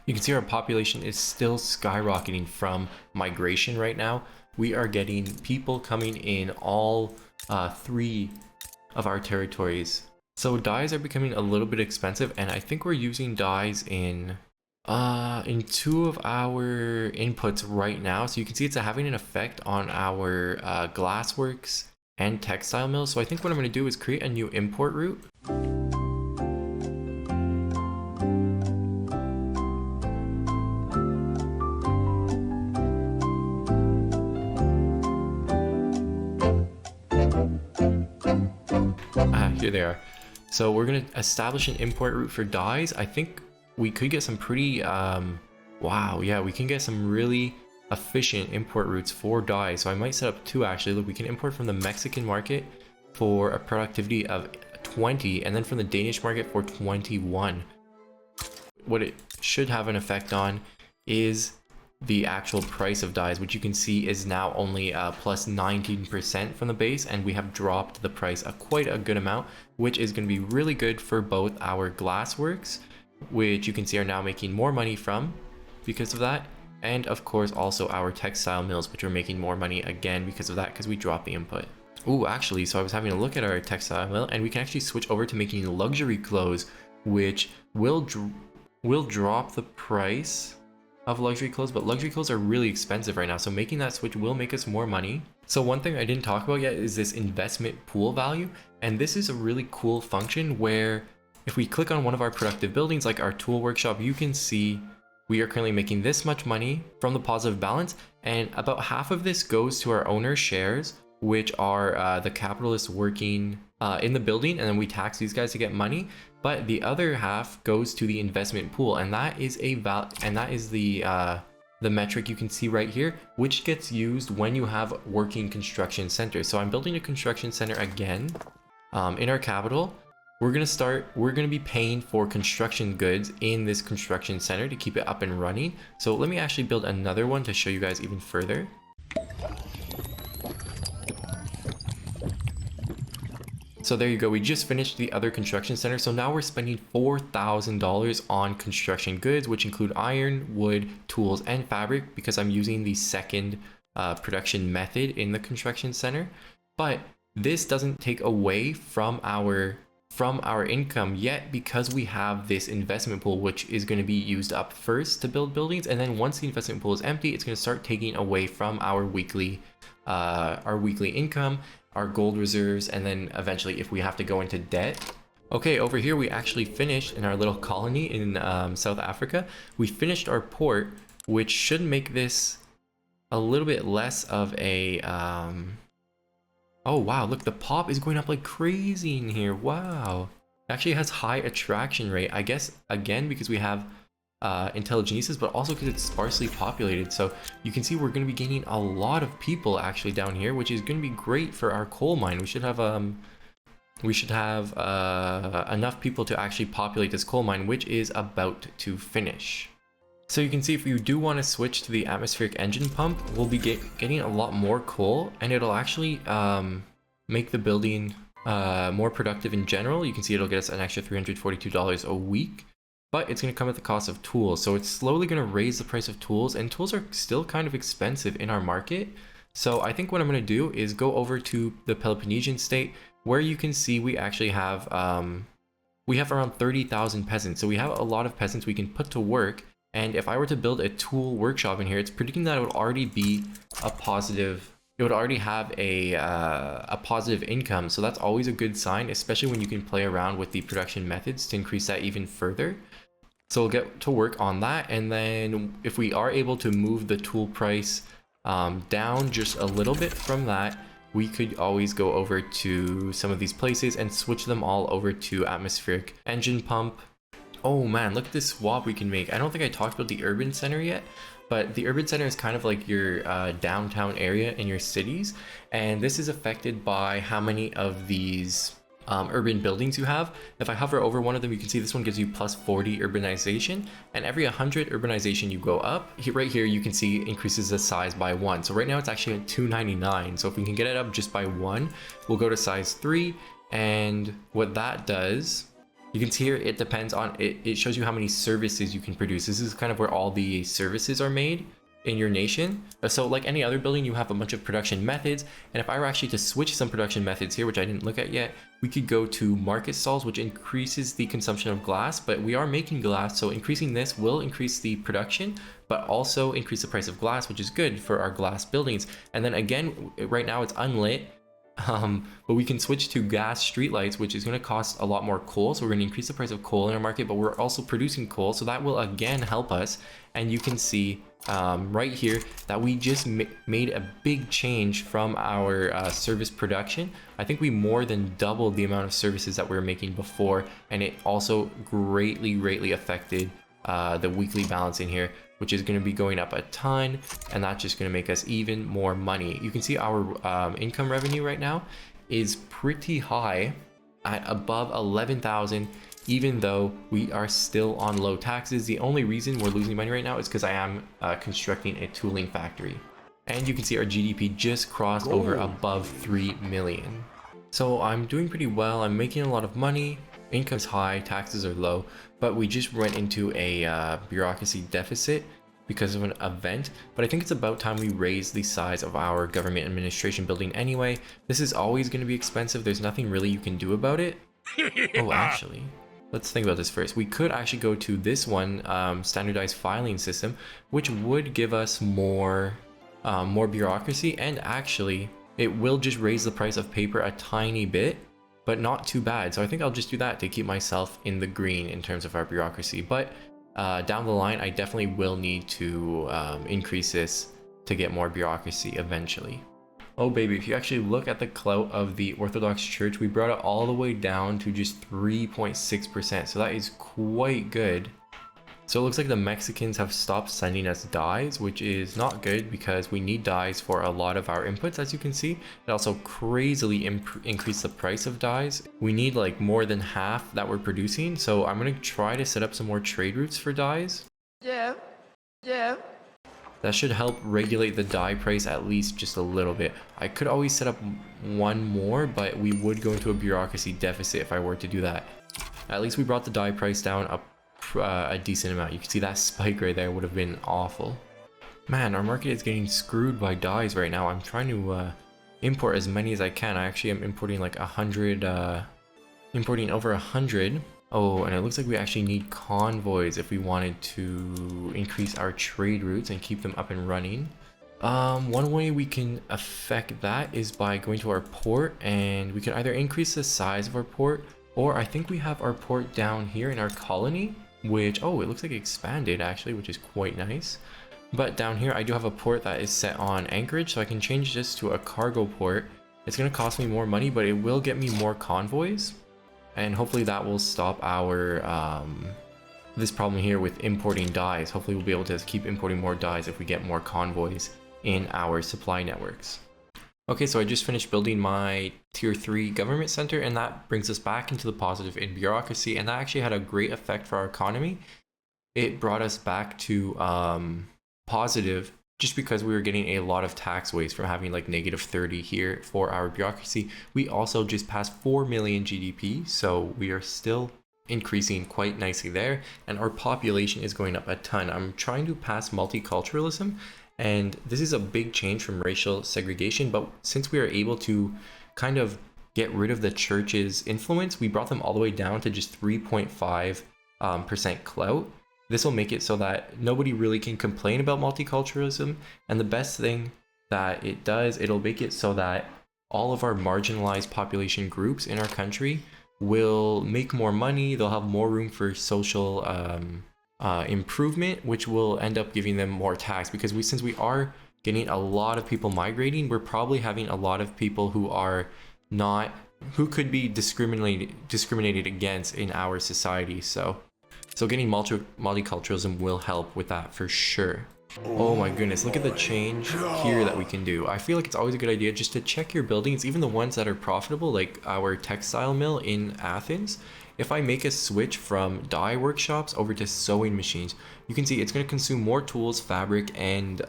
You can see our population is still skyrocketing from migration right now. We are getting people coming in all 3 of our territories. So dyes are becoming a little bit expensive, and I think we're using dyes in 2 of our inputs right now. So you can see it's having an effect on our glassworks and textile mills. So I think what I'm going to do is create a new import route. Here they are. So we're going to establish an import route for dyes. I think we could get some pretty, wow, yeah, we can get some really efficient import routes for dyes. So I might set up 2 actually. Look, we can import from the Mexican market for a productivity of 20, and then from the Danish market for 21. What it should have an effect on is the actual price of dyes, which you can see is now only plus 19% from the base, and we have dropped the price quite a good amount, which is going to be really good for both our glassworks, which you can see are now making more money from because of that, and of course also our textile mills, which are making more money again because of that, because we dropped the input. Ooh, actually, so I was having a look at our textile mill, and we can actually switch over to making luxury clothes, which will drop the price of luxury clothes, but luxury clothes are really expensive right now, so making that switch will make us more money. So one thing I didn't talk about yet is this investment pool value, and this is a really cool function where if we click on one of our productive buildings like our tool workshop, you can see we are currently making this much money from the positive balance, and about half of this goes to our owner's shares, which are the capitalists working in the building, and then we tax these guys to get money. But the other half goes to the investment pool, and that is the metric you can see right here, which gets used when you have working construction centers. So I'm building a construction center again in our capital. We're gonna be paying for construction goods in this construction center to keep it up and running. So let me actually build another one to show you guys even further. So there you go, we just finished the other construction center. So now we're spending $4,000 on construction goods, which include iron, wood, tools, and fabric, because I'm using the second production method in the construction center. But this doesn't take away from our income yet, because we have this investment pool, which is going to be used up first to build buildings. And then once the investment pool is empty, it's going to start taking away from our weekly income, our gold reserves, and then eventually if we have to go into debt. Okay, over here we actually finished in our little colony in South Africa. We finished our port, which should make this a little bit less of a oh wow, look, the pop is going up like crazy in here. Wow, it actually has high attraction rate, I guess, again because we have intelligenesis, but also because it's sparsely populated. So you can see we're going to be gaining a lot of people actually down here, which is going to be great for our coal mine. We should have enough people to actually populate this coal mine, which is about to finish. So you can see if you do want to switch to the atmospheric engine pump, we'll be getting a lot more coal, and it'll actually make the building more productive in general. You can see it'll get us an extra $342 a week, but it's going to come at the cost of tools. So it's slowly going to raise the price of tools, and tools are still kind of expensive in our market. So I think what I'm going to do is go over to the Peloponnesian state, where you can see we actually have around 30,000 peasants. So we have a lot of peasants we can put to work. And if I were to build a tool workshop in here, it's predicting that it would already be a positive. It would already have a positive income. So that's always a good sign, especially when you can play around with the production methods to increase that even further. So we'll get to work on that. And then if we are able to move the tool price down just a little bit from that, we could always go over to some of these places and switch them all over to atmospheric engine pump. Oh man, look at this swap we can make. I don't think I talked about the urban center yet, but the urban center is kind of like your downtown area in your cities, and this is affected by how many of these urban buildings you have. If I hover over one of them, you can see this one gives you plus 40 urbanization, and every 100 urbanization you go up, right here you can see it increases the size by 1. So right now it's actually at 299. So if we can get it up just by 1, we'll go to size 3, and what that does, you can see here, it depends on it. It shows you how many services you can produce. This is kind of where all the services are made in your nation. So like any other building, you have a bunch of production methods. And if I were actually to switch some production methods here, which I didn't look at yet, we could go to market stalls, which increases the consumption of glass, but we are making glass. So increasing this will increase the production, but also increase the price of glass, which is good for our glass buildings. And then again, right now it's unlit. But we can switch to gas streetlights, which is going to cost a lot more coal. So we're going to increase the price of coal in our market, but we're also producing coal. So that will again help us. And you can see right here that we just made a big change from our service production. I think we more than doubled the amount of services that we were making before. And it also greatly affected the weekly balance in here, which is going to be going up a ton, and that's just going to make us even more money. You can see our income revenue right now is pretty high at above 11,000, even though we are still on low taxes. The only reason we're losing money right now is because I am constructing a tooling factory. And you can see our GDP just crossed over above 3 million. So I'm doing pretty well. I'm making a lot of money. Income's high, taxes are low, but we just went into a bureaucracy deficit because of an event. But I think it's about time we raise the size of our government administration building anyway. This is always going to be expensive. There's nothing really you can do about it. Oh, actually, let's think about this first. We could actually go to this one, standardized filing system, which would give us more bureaucracy, and actually it will just raise the price of paper a tiny bit, but not too bad. So I think I'll just do that to keep myself in the green in terms of our bureaucracy. But down the line, I definitely will need to increase this to get more bureaucracy eventually. Oh baby, if you actually look at the clout of the Orthodox Church, we brought it all the way down to just 3.6%. So that is quite good. So it looks like the Mexicans have stopped sending us dyes, which is not good because we need dyes for a lot of our inputs, as you can see. It also crazily increased the price of dyes. We need like more than half that we're producing. So I'm going to try to set up some more trade routes for dyes. Yeah. That should help regulate the dye price at least just a little bit. I could always set up one more, but we would go into a bureaucracy deficit if I were to do that. At least we brought the dye price down a decent amount. You can see that spike right there would have been awful. Man, our market is getting screwed by dyes right now. I'm trying to import as many as I can. I actually am importing like 100, importing over 100. Oh, and it looks like we actually need convoys if we wanted to increase our trade routes and keep them up and running. One way we can affect that is by going to our port, and we can either increase the size of our port, or I think we have our port down here in our colony, which, oh, it looks like it expanded actually, which is quite nice. But down here I do have a port that is set on anchorage, so I can change this to a cargo port. It's going to cost me more money, but it will get me more convoys, and hopefully that will stop our this problem here with importing dyes. Hopefully we'll be able to keep importing more dyes if we get more convoys in our supply networks. Okay, so I just finished building my tier 3 government center, and that brings us back into the positive in bureaucracy, and that actually had a great effect for our economy. It brought us back to positive just because we were getting a lot of tax waste from having like -30 here for our bureaucracy. We also just passed 4 million GDP, so we are still increasing quite nicely there, and our population is going up a ton. I'm trying to pass multiculturalism, and this is a big change from racial segregation, but since we are able to kind of get rid of the church's influence, we brought them all the way down to just 3.5% clout. This will make it so that nobody really can complain about multiculturalism, and the best thing that it does, it'll make it so that all of our marginalized population groups in our country will make more money, they'll have more room for social improvement, which will end up giving them more tax, because since we are getting a lot of people migrating, we're probably having a lot of people who could be discriminated against in our society. So getting multiculturalism will help with that for sure. Oh my goodness, look at the change here that we can do. I feel like it's always a good idea just to check your buildings, even the ones that are profitable, like our textile mill in Athens. If I make a switch from dye workshops over to sewing machines, you can see it's going to consume more tools, fabric, and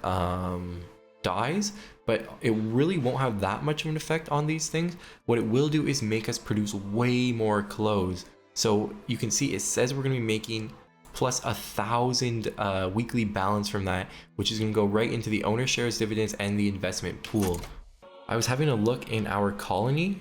dyes, but it really won't have that much of an effect on these things. What it will do is make us produce way more clothes. So you can see it says we're going to be making plus 1,000 weekly balance from that, which is going to go right into the owner shares, dividends, and the investment pool. I was having a look in our colony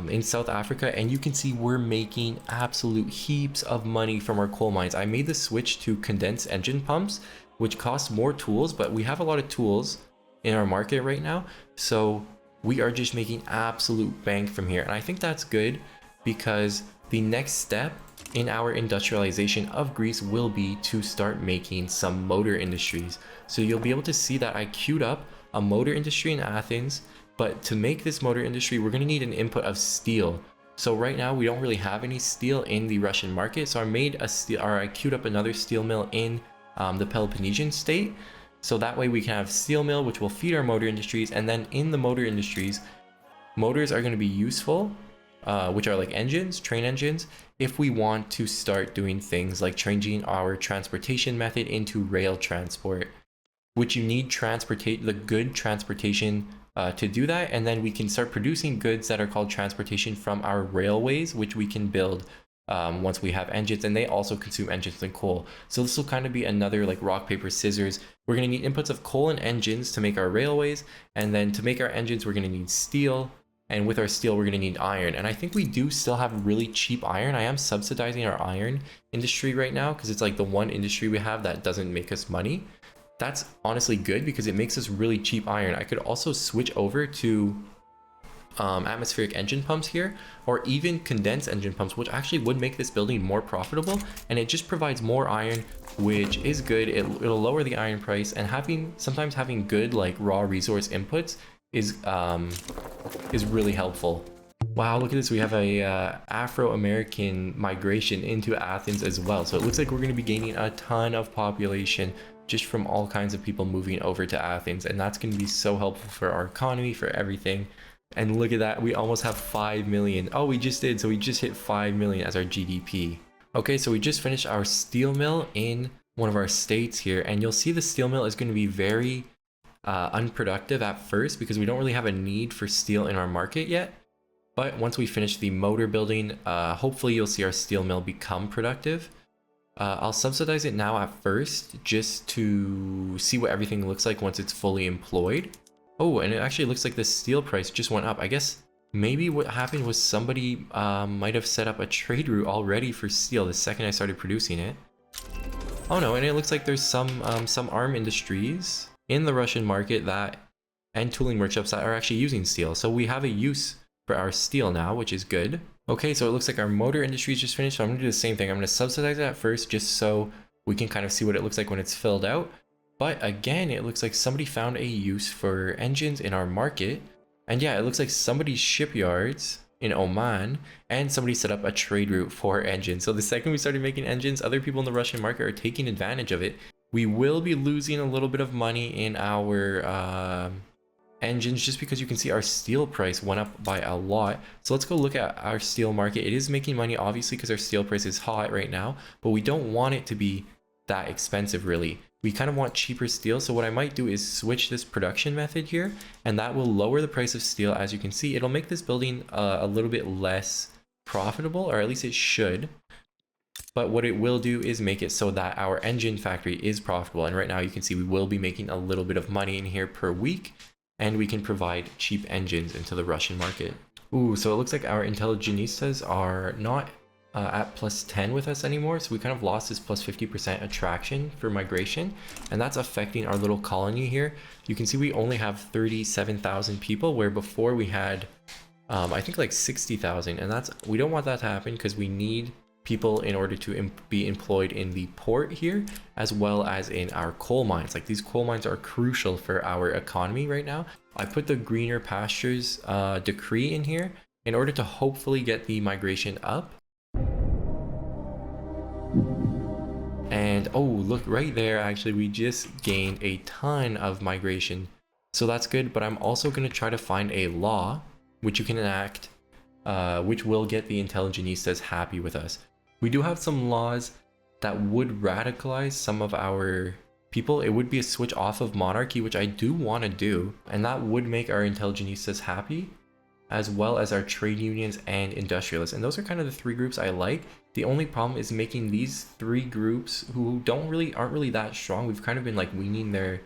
in South Africa, and you can see we're making absolute heaps of money from our coal mines. I made the switch to condensed engine pumps, which cost more tools, but we have a lot of tools in our market right now, so we are just making absolute bank from here. And I think that's good, because the next step in our industrialization of Greece will be to start making some motor industries. So you'll be able to see that I queued up a motor industry in Athens, but to make this motor industry, we're going to need an input of steel. So right now we don't really have any steel in the Russian market, so I queued up another steel mill in the Peloponnesian state. So that way we can have steel mill, which will feed our motor industries, and then in the motor industries, motors are going to be useful, which are like engines, train engines, if we want to start doing things like changing our transportation method into rail transport, which you need the good transportation to do that, and then we can start producing goods that are called transportation from our railways, which we can build once we have engines, and they also consume engines and coal. So this will kind of be another like rock, paper, scissors. We're going to need inputs of coal and engines to make our railways, and then to make our engines we're going to need steel, and with our steel we're going to need iron. And I think we do still have really cheap iron. I am subsidizing our iron industry right now because it's like the one industry we have that doesn't make us money. That's honestly good because it makes us really cheap iron. I could also switch over to atmospheric engine pumps here, or even condensed engine pumps, which actually would make this building more profitable, and it just provides more iron, which is good. It'll lower the iron price, and sometimes having good like raw resource inputs is really helpful. Wow, look at this. We have a Afro-American migration into Athens as well. So it looks like we're going to be gaining a ton of population just from all kinds of people moving over to Athens, and that's going to be so helpful for our economy, for everything. And look at that, we almost have 5 million. Oh, we just did. So we just hit 5 million as our GDP. Okay, so we just finished our steel mill in one of our states here, and you'll see the steel mill is going to be very unproductive at first because we don't really have a need for steel in our market yet. But once we finish the motor building, hopefully you'll see our steel mill become productive. I'll subsidize it now at first just to see what everything looks like once it's fully employed. Oh, and it actually looks like the steel price just went up. I guess maybe what happened was somebody might have set up a trade route already for steel the second I started producing it. Oh no, and it looks like there's some arm industries in the Russian market and tooling workshops that are actually using steel. So we have a use for our steel now, which is good. Okay, so it looks like our motor industry is just finished. So I'm gonna do the same thing. I'm gonna subsidize it at first just so we can kind of see what it looks like when it's filled out. But again, it looks like somebody found a use for engines in our market. And yeah, it looks like somebody's shipyards in Oman, and somebody set up a trade route for engines. So the second we started making engines, other people in the Russian market are taking advantage of it. We will be losing a little bit of money in our engines just because you can see our steel price went up by a lot. So let's go look at our steel market. It is making money obviously because our steel price is hot right now, but we don't want it to be that expensive really. We kind of want cheaper steel. So what I might do is switch this production method here, and that will lower the price of steel. As you can see, it'll make this building a little bit less profitable, or at least it should. But what it will do is make it so that our engine factory is profitable. And right now you can see we will be making a little bit of money in here per week, and we can provide cheap engines into the Russian market. Ooh, so it looks like our intelligenistas are not at plus 10 with us anymore. So we kind of lost this plus 50% attraction for migration, and that's affecting our little colony here. You can see we only have 37,000 people, where before we had, I think like 60,000, and we don't want that to happen because we need people in order to be employed in the port here, as well as in our coal mines. Like, these coal mines are crucial for our economy right now. I put the greener pastures decree in here in order to hopefully get the migration up. And oh, look right there, actually we just gained a ton of migration, so that's good. But I'm also going to try to find a law which you can enact, which will get the intelligenistas happy with us. We do have some laws that would radicalize some of our people. It would be a switch off of monarchy, which I do want to do, and that would make our intelligenistas happy, as well as our trade unions and industrialists. And those are kind of the three groups I like. The only problem is making these three groups who aren't really that strong. We've kind of been like weaning their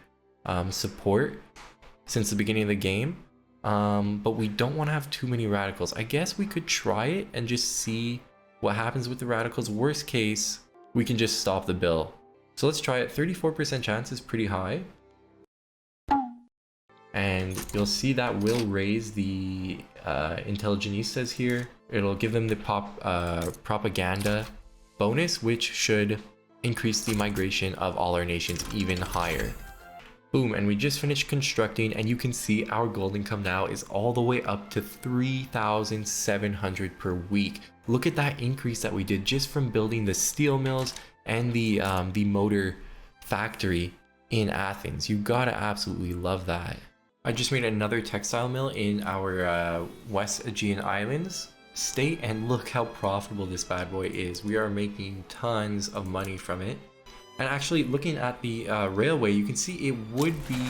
support since the beginning of the game. But we don't want to have too many radicals. I guess we could try it and just see what happens with the radicals. Worst case, we can just stop the bill. So let's try it. 34% chance is pretty high. And you'll see that will raise the intelligenistas here. It'll give them the propaganda bonus, which should increase the migration of all our nations even higher. Boom, and we just finished constructing, and you can see our gold income now is all the way up to 3,700 per week. Look at that increase that we did just from building the steel mills and the motor factory in Athens. You gotta absolutely love that. I just made another textile mill in our West Aegean Islands state, and look how profitable this bad boy is. We are making tons of money from it. And actually, looking at the railway, you can see it would be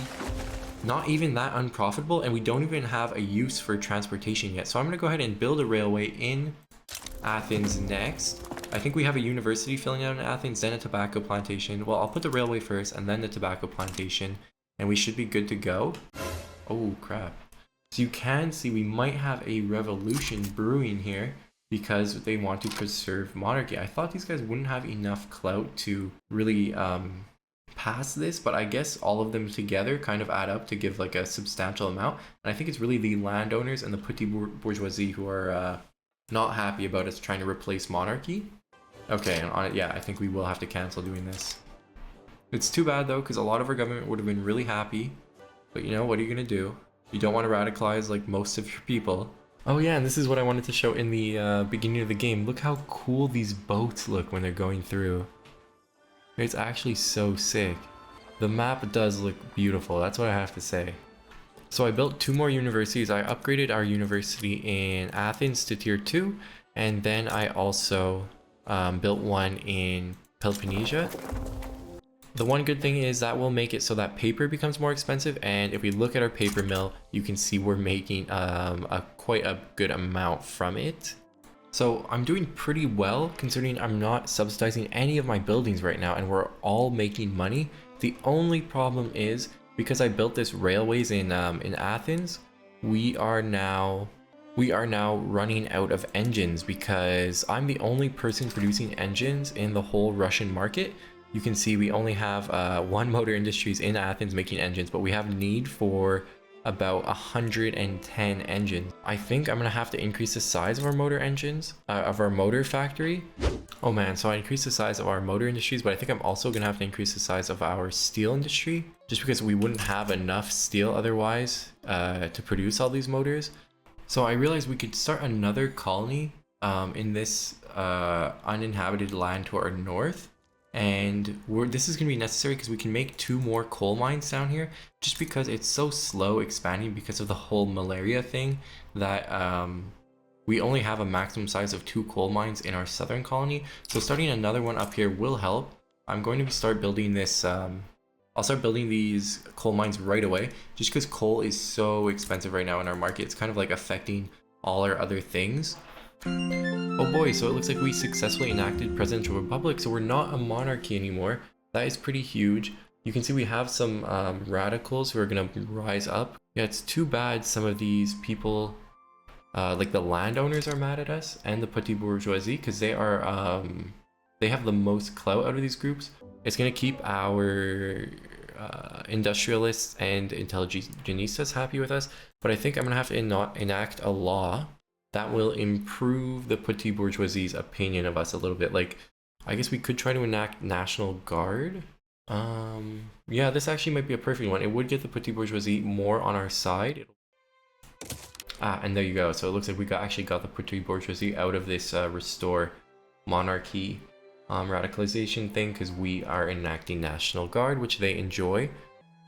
not even that unprofitable, and we don't even have a use for transportation yet. So I'm going to go ahead and build a railway in Athens next. I think we have a university filling out in Athens, then a tobacco plantation. Well, I'll put the railway first and then the tobacco plantation, and we should be good to go. Oh, crap. So you can see we might have a revolution brewing here, because they want to preserve monarchy. I thought these guys wouldn't have enough clout to really pass this, but I guess all of them together kind of add up to give like a substantial amount. And I think it's really the landowners and the petit bourgeoisie who are not happy about us trying to replace monarchy. Okay, and on it, yeah, I think we will have to cancel doing this. It's too bad though, because a lot of our government would have been really happy. But you know, what are you gonna do? You don't want to radicalize like most of your people. Oh yeah, and this is what I wanted to show in the beginning of the game. Look how cool these boats look when they're going through. It's actually so sick. The map does look beautiful, that's what I have to say. So I built 2 more universities. I upgraded our university in Athens to tier 2, and then I also built one in Peloponnnesia. The one good thing is that will make it so that paper becomes more expensive, and if we look at our paper mill, you can see we're making quite a good amount from it. So I'm doing pretty well considering I'm not subsidizing any of my buildings right now, and we're all making money. The only problem is because I built this railways in Athens, we are now running out of engines because I'm the only person producing engines in the whole Russian market. You can see we only have 1 motor industries in Athens making engines, but we have need for about 110 engines. I think I'm gonna have to increase the size of our motor engines, of our motor factory. Oh man, so I increased the size of our motor industries, but I think I'm also gonna have to increase the size of our steel industry, just because we wouldn't have enough steel otherwise to produce all these motors. So I realized we could start another colony in this uninhabited land to our north. And this is going to be necessary because we can make 2 more coal mines down here, just because it's so slow expanding because of the whole malaria thing that we only have a maximum size of 2 coal mines in our southern colony. So starting another one up here will help. I'm going to start building this, I'll start building these coal mines right away, just because coal is so expensive right now in our market. It's kind of like affecting all our other things. Oh boy, so it looks like we successfully enacted presidential republic, so we're not a monarchy anymore. That is pretty huge. You can see we have some radicals who are gonna rise up. Yeah, it's too bad some of these people, like the landowners, are mad at us, and the petit bourgeoisie, because they are, they have the most clout out of these groups. It's gonna keep our industrialists and intelligencistas happy with us, but I think I'm gonna have to enact a law that will improve the petit bourgeoisie's opinion of us a little bit. Like, I guess we could try to enact National Guard. Yeah, this actually might be a perfect one. It would get the petit bourgeoisie more on our side. And there you go. So it looks like we actually got the petit bourgeoisie out of this restore monarchy radicalization thing, because we are enacting National Guard, which they enjoy.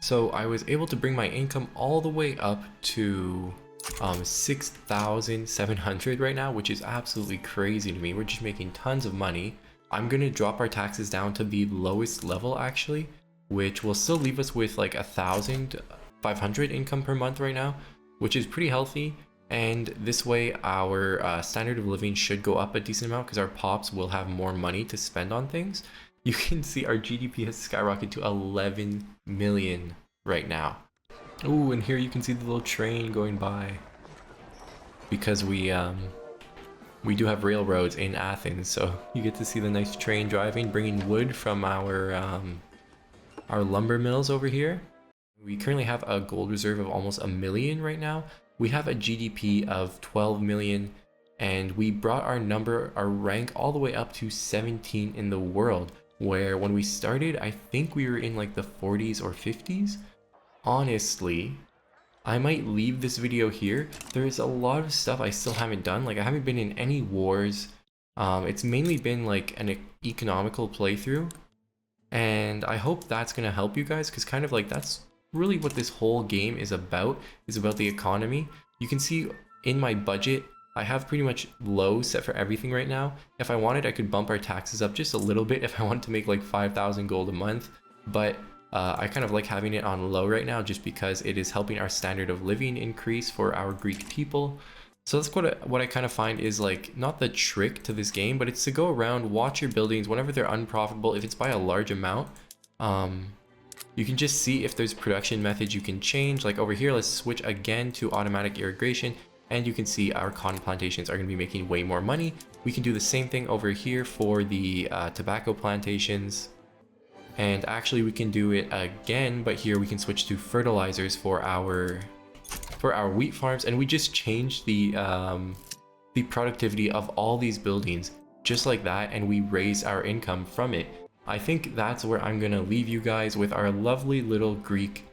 So I was able to bring my income all the way up to 6,700 right now, which is absolutely crazy to me. We're just making tons of money. I'm gonna drop our taxes down to the lowest level actually, which will still leave us with like 1,500 income per month right now, which is pretty healthy. And this way our standard of living should go up a decent amount, because our pops will have more money to spend on things. You can see our GDP has skyrocketed to 11 million right now. Ooh, and here you can see the little train going by, because we do have railroads in Athens, so you get to see the nice train driving, bringing wood from our lumber mills over here. We currently have a gold reserve of almost 1 million right now. We have a GDP of 12 million, and we brought our rank all the way up to 17 in the world, where when we started, I think we were in like the 40s or 50s. Honestly, I might leave this video here. There's a lot of stuff I still haven't done. Like, I haven't been in any wars. It's mainly been like an economical playthrough, and I hope that's gonna help you guys, because kind of like that's really what this whole game is about the economy. You can see in my budget, I have pretty much low set for everything right now. If I wanted, I could bump our taxes up just a little bit if I wanted to make like 5,000 gold a month, but I kind of like having it on low right now, just because it is helping our standard of living increase for our Greek people. So that's what I kind of find is like not the trick to this game, but it's to go around, watch your buildings whenever they're unprofitable. If it's by a large amount, you can just see if there's production methods you can change. Like over here, let's switch again to automatic irrigation, and you can see our cotton plantations are going to be making way more money. We can do the same thing over here for the tobacco plantations. And actually we can do it again, but here we can switch to fertilizers for our wheat farms, and we just changed the productivity of all these buildings just like that, and we raise our income from it. I think that's where I'm gonna leave you guys with our lovely little Greek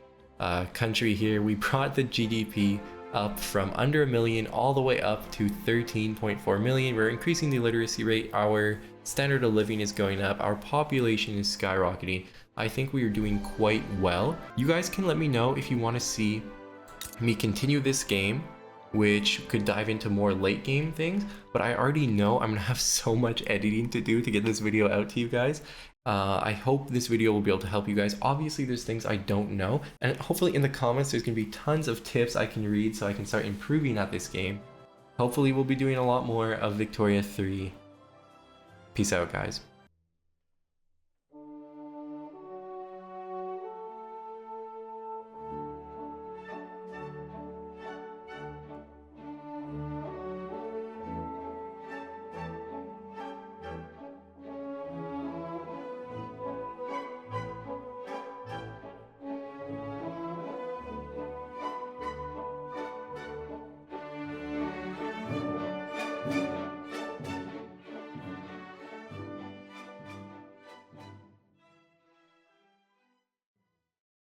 country here. We brought the GDP up from under 1 million all the way up to 13.4 million. We're increasing the literacy rate, our standard of living is going up, our population is skyrocketing. I think we are doing quite well. You guys can let me know if you want to see me continue this game, which could dive into more late game things, but I already know I'm gonna have so much editing to do to get this video out to you guys. I hope this video will be able to help you guys. Obviously there's things I don't know, and hopefully in the comments there's gonna be tons of tips I can read so I can start improving at this game. Hopefully we'll be doing a lot more of Victoria 3. Peace out, guys.